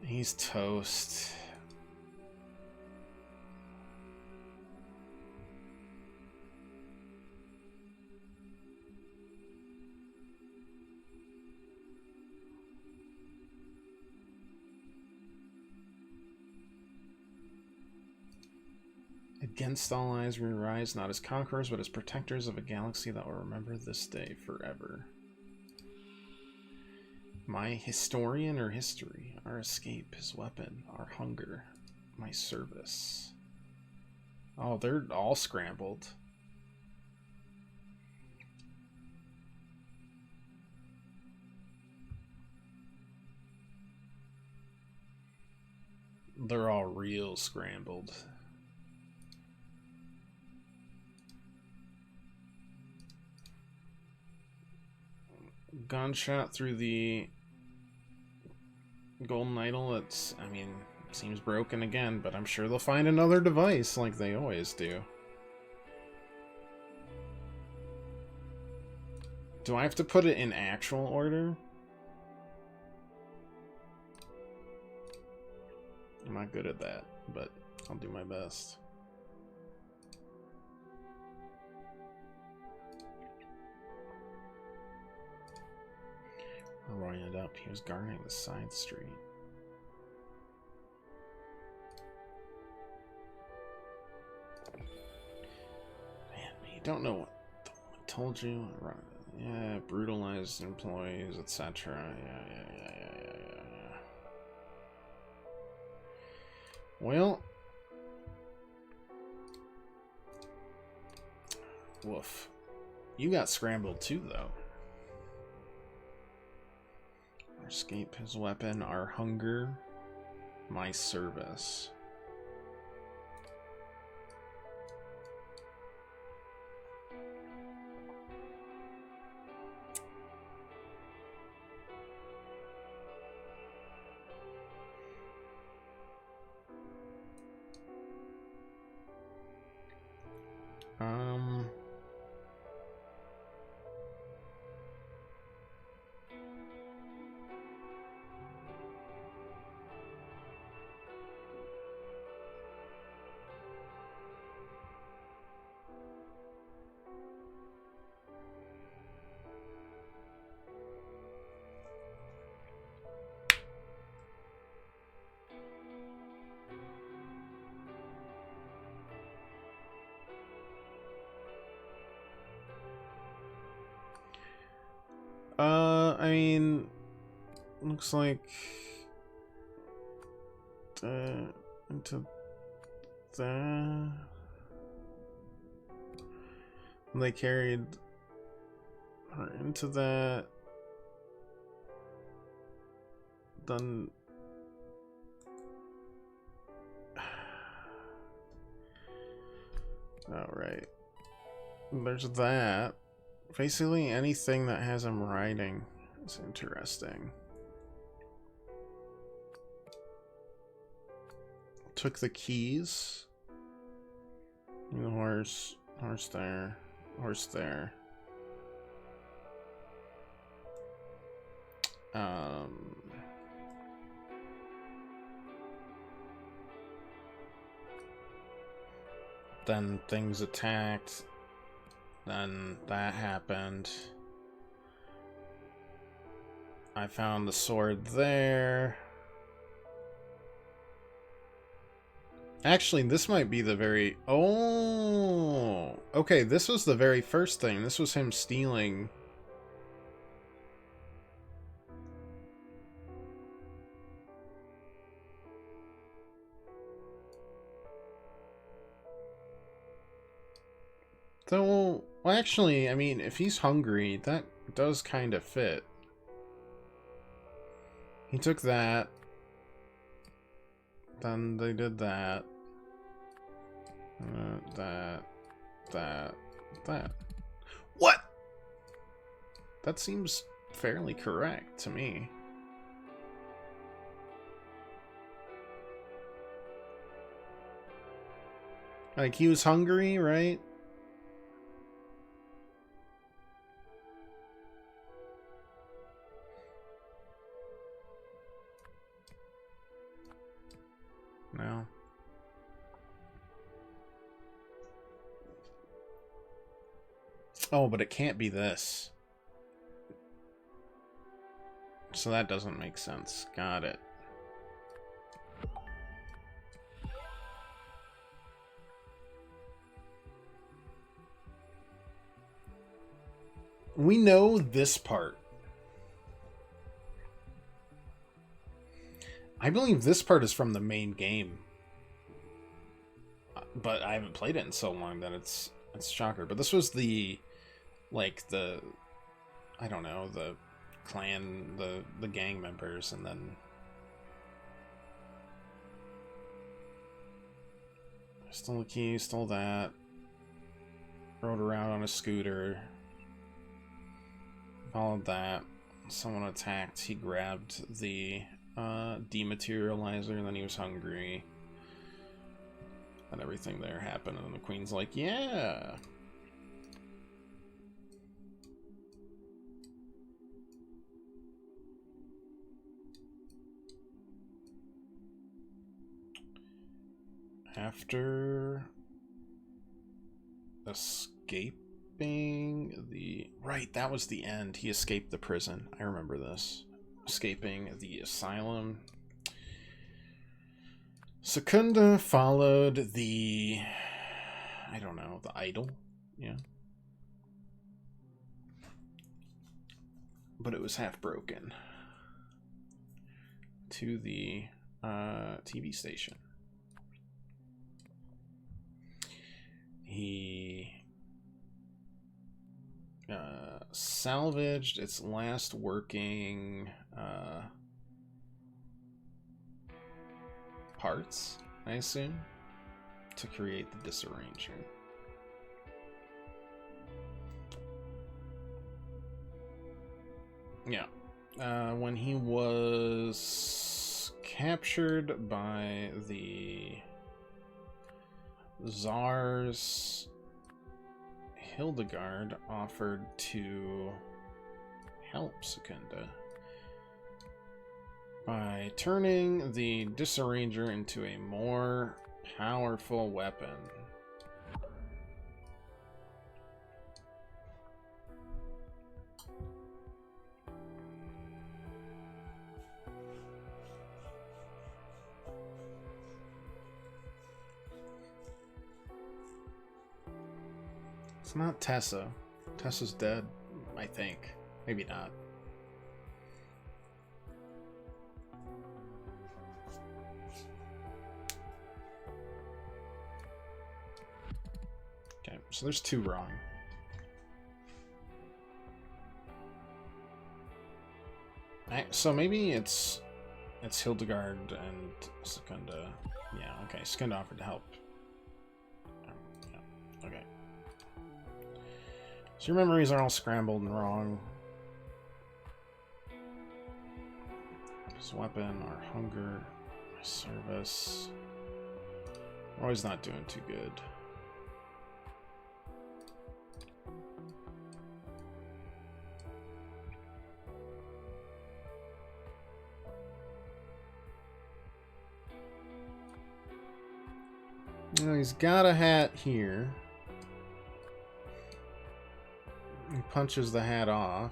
He's toast. Against all eyes we rise, not as conquerors, but as protectors of a galaxy that will remember this day forever. My historian or history, our escape, his weapon, our hunger, my service. Oh, they're all scrambled. They're all real scrambled. Gunshot through the golden idol. It's, I mean, seems broken again, but I'm sure they'll find another device like they always do. Do I have to put it in actual order? I'm not good at that, but I'll do my best. Roaring it up, he was guarding the side street. Man, you don't know what the woman told you. Yeah, brutalized employees, etc. Yeah. Well, woof. You got scrambled too, though. Our escape, his weapon, our hunger, my service. I mean, looks like into that they carried her into that. Then alright. There's that. Basically anything that has him riding is interesting. Took the keys. The horse there. Horse there. Then things attacked. Then that happened. I found the sword there. Actually, this might be the very... Oh! Okay, this was the very first thing. This was him stealing... Though, well, actually, I mean, if he's hungry, that does kind of fit. He took that. Then they did that. That. What? That seems fairly correct to me. Like, he was hungry, right? No. Oh, but it can't be this. So that doesn't make sense. Got it. We know this part. I believe this part is from the main game. But I haven't played it in so long that it's shocker. But this was the... like, the... I don't know, the clan, the gang members, and then... Stole the key, stole that. Rode around on a scooter. Followed that. Someone attacked. He grabbed the dematerializer, and then he was hungry. And everything there happened, and then the queen's like, yeah! After escaping the... Right, that was the end. He escaped the prison. I remember this. Escaping the asylum. Secunda followed the... I don't know, the idol? Yeah. But it was half broken. To the TV station. He salvaged its last working parts, I assume, to create the Disarranger. Yeah. When he was captured by the Tsars, Hildegard offered to help Secunda by turning the Disarranger into a more powerful weapon. It's not Tessa. Tessa's dead, I think. Maybe not. Okay, so there's two wrong. So maybe it's Hildegard and Secunda. Yeah, okay. Secunda offered to help. Yeah, okay. So your memories are all scrambled and wrong. His weapon, our hunger, my service. We're always not doing too good. Well, he's got a hat here. He punches the hat off.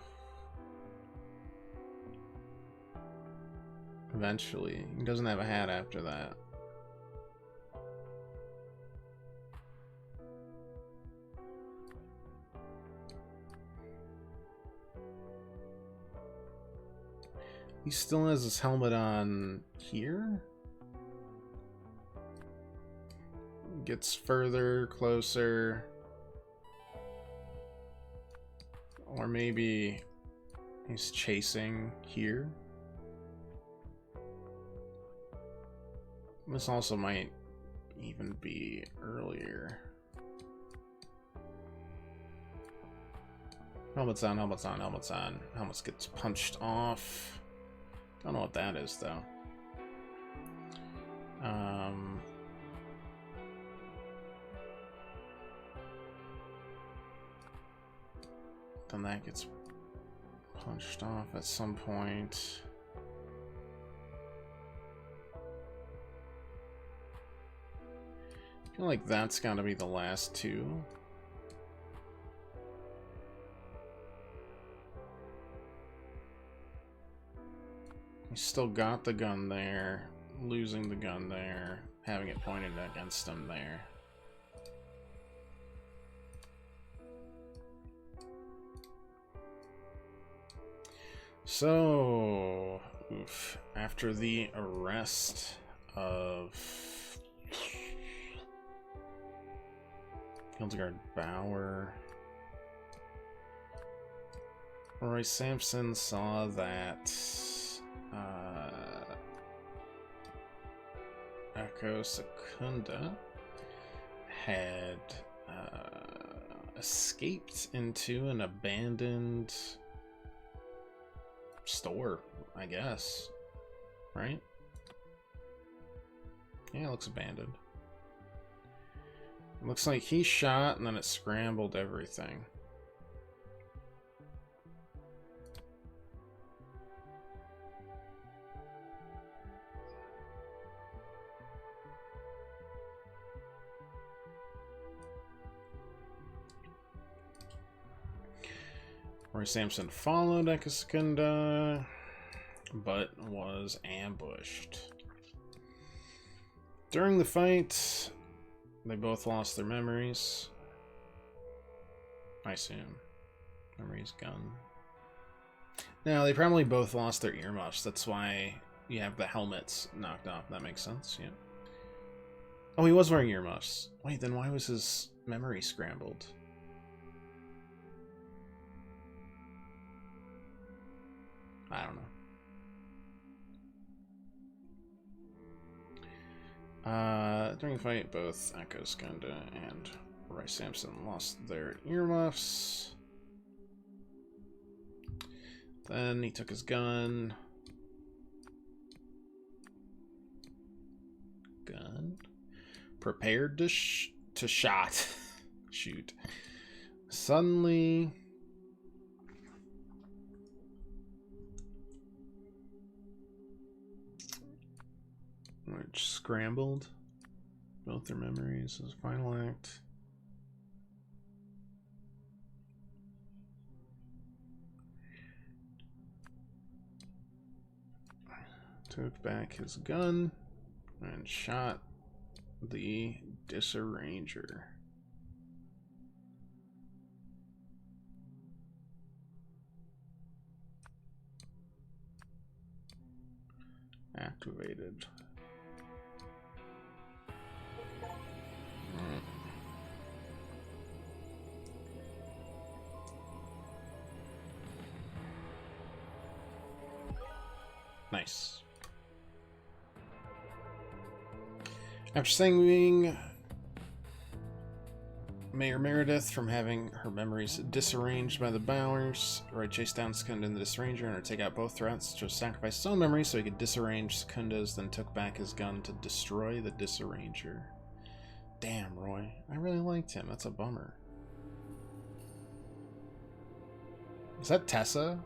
Eventually. He doesn't have a hat after that. He still has his helmet on here. Gets further, closer. Or maybe he's chasing here. This also might even be earlier. Helmets on, helmets on, helmets on. Helmets gets punched off. Don't know what that is though. Then that gets punched off at some point. I feel like that's gotta be the last two. He's still got the gun there, losing the gun there, having it pointed against him there. So, after the arrest of Hildegard Bauer, Roy Sampson saw that Echo Secunda had escaped into an abandoned store, I guess. Right? Yeah, it looks abandoned. It looks like he shot and then it scrambled everything. Roy Sampson followed Ekasakunda, but was ambushed. During the fight, they both lost their memories. I assume. Memories gone. No, they probably both lost their earmuffs. That's why you have the helmets knocked off. That makes sense, yeah. Oh, he was wearing earmuffs. Wait, then why was his memory scrambled? I don't know. During the fight, both Ekasakunda and Roy Sampson lost their earmuffs. Then he took his gun. Prepared to shot. Shoot. Suddenly... Which scrambled both their memories as final act. Took back his gun and shot the Disarranger. Activated. Nice. After saving Mayor Meredith from having her memories disarranged by the Bowers, Roy chased down Secunda and the Disarranger and take out both threats to sacrifice his own memories so he could disarrange Secunda's, then took back his gun to destroy the Disarranger. Damn, Roy. I really liked him. That's a bummer. Is that Tessa?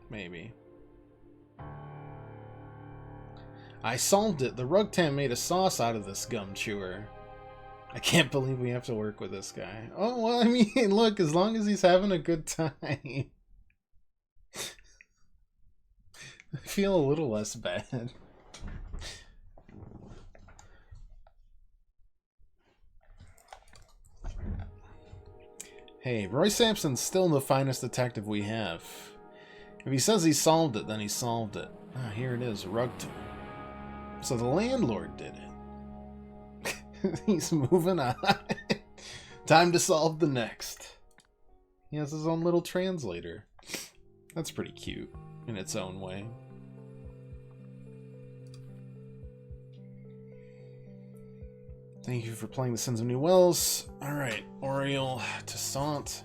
Maybe. I solved it. The Rugtam made a sauce out of this gum chewer. I can't believe we have to work with this guy. Oh, well, I mean, look, as long as he's having a good time. I feel a little less bad. Hey, Roy Sampson's still the finest detective we have. If he says he solved it, then he solved it. Ah, here it is, Rugtam. So the landlord did it. He's moving on. Time to solve the next. He has his own little translator. That's pretty cute in its own way. Thank you for playing The Sins of New Wells. Alright, Auriel Toussaint.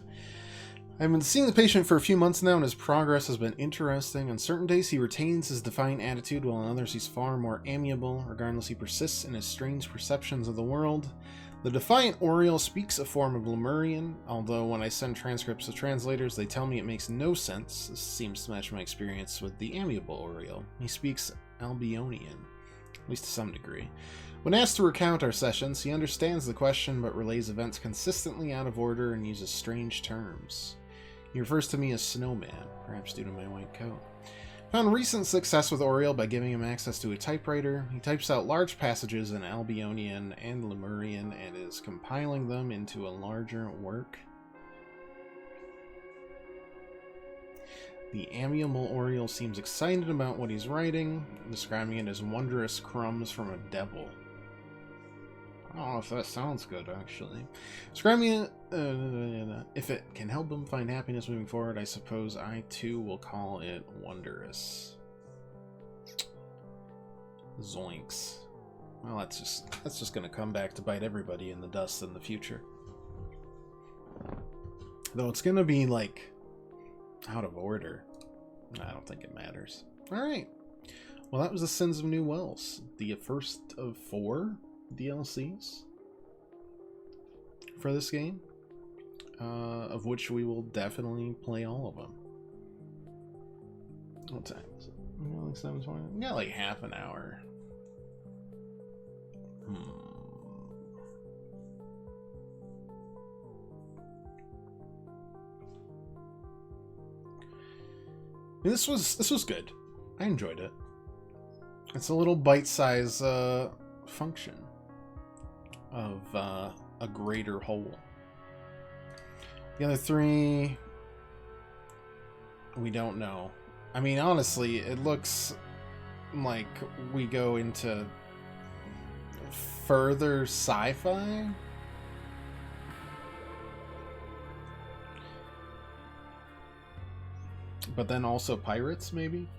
I've been seeing the patient for a few months now, and his progress has been interesting. On certain days, he retains his defiant attitude, while on others, he's far more amiable. Regardless, he persists in his strange perceptions of the world. The defiant Auriel speaks a form of Lemurian, although when I send transcripts to translators, they tell me it makes no sense. This seems to match my experience with the amiable Auriel. He speaks Albionian, at least to some degree. When asked to recount our sessions, he understands the question but relays events consistently out of order and uses strange terms. He refers to me as Snowman, perhaps due to my white coat. Found recent success with Auriel by giving him access to a typewriter. He types out large passages in Albionian and Lemurian and is compiling them into a larger work. The amiable Auriel seems excited about what he's writing, describing it as wondrous crumbs from a devil. I don't know if that sounds good, actually. Describing it, if it can help him find happiness moving forward, I suppose I too will call it wondrous. Zoinks. Well, that's just gonna come back to bite everybody in the dust in the future. Though it's gonna be, like, out of order. I don't think it matters. Alright. Well, that was The Sins of New Wells. The first of 4 DLCs for this game, of which we will definitely play all of them. What time is it? Like 7:20. We got like half an hour. mean, this was good. I enjoyed it. It's a little bite-size function of a greater whole. The other three, we don't know. I mean, honestly, it looks like we go into further sci-fi. But then also pirates, maybe?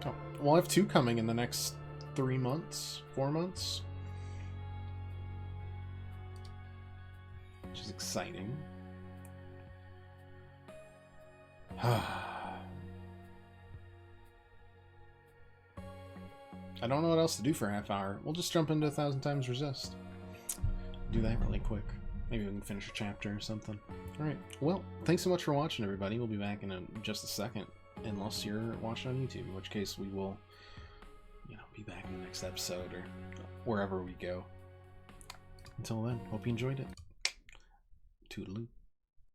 Oh, we'll have 2 coming in the next 3 months, 4 months. Which is exciting. I don't know what else to do for a half hour. We'll just jump into 1,000 Times Resist. Do that really quick. Maybe we can finish a chapter or something. Alright, well, thanks so much for watching, everybody. We'll be back in just a second. Unless you're watching on YouTube, in which case we will, be back in the next episode or wherever we go. Until then, hope you enjoyed it. Toodaloo.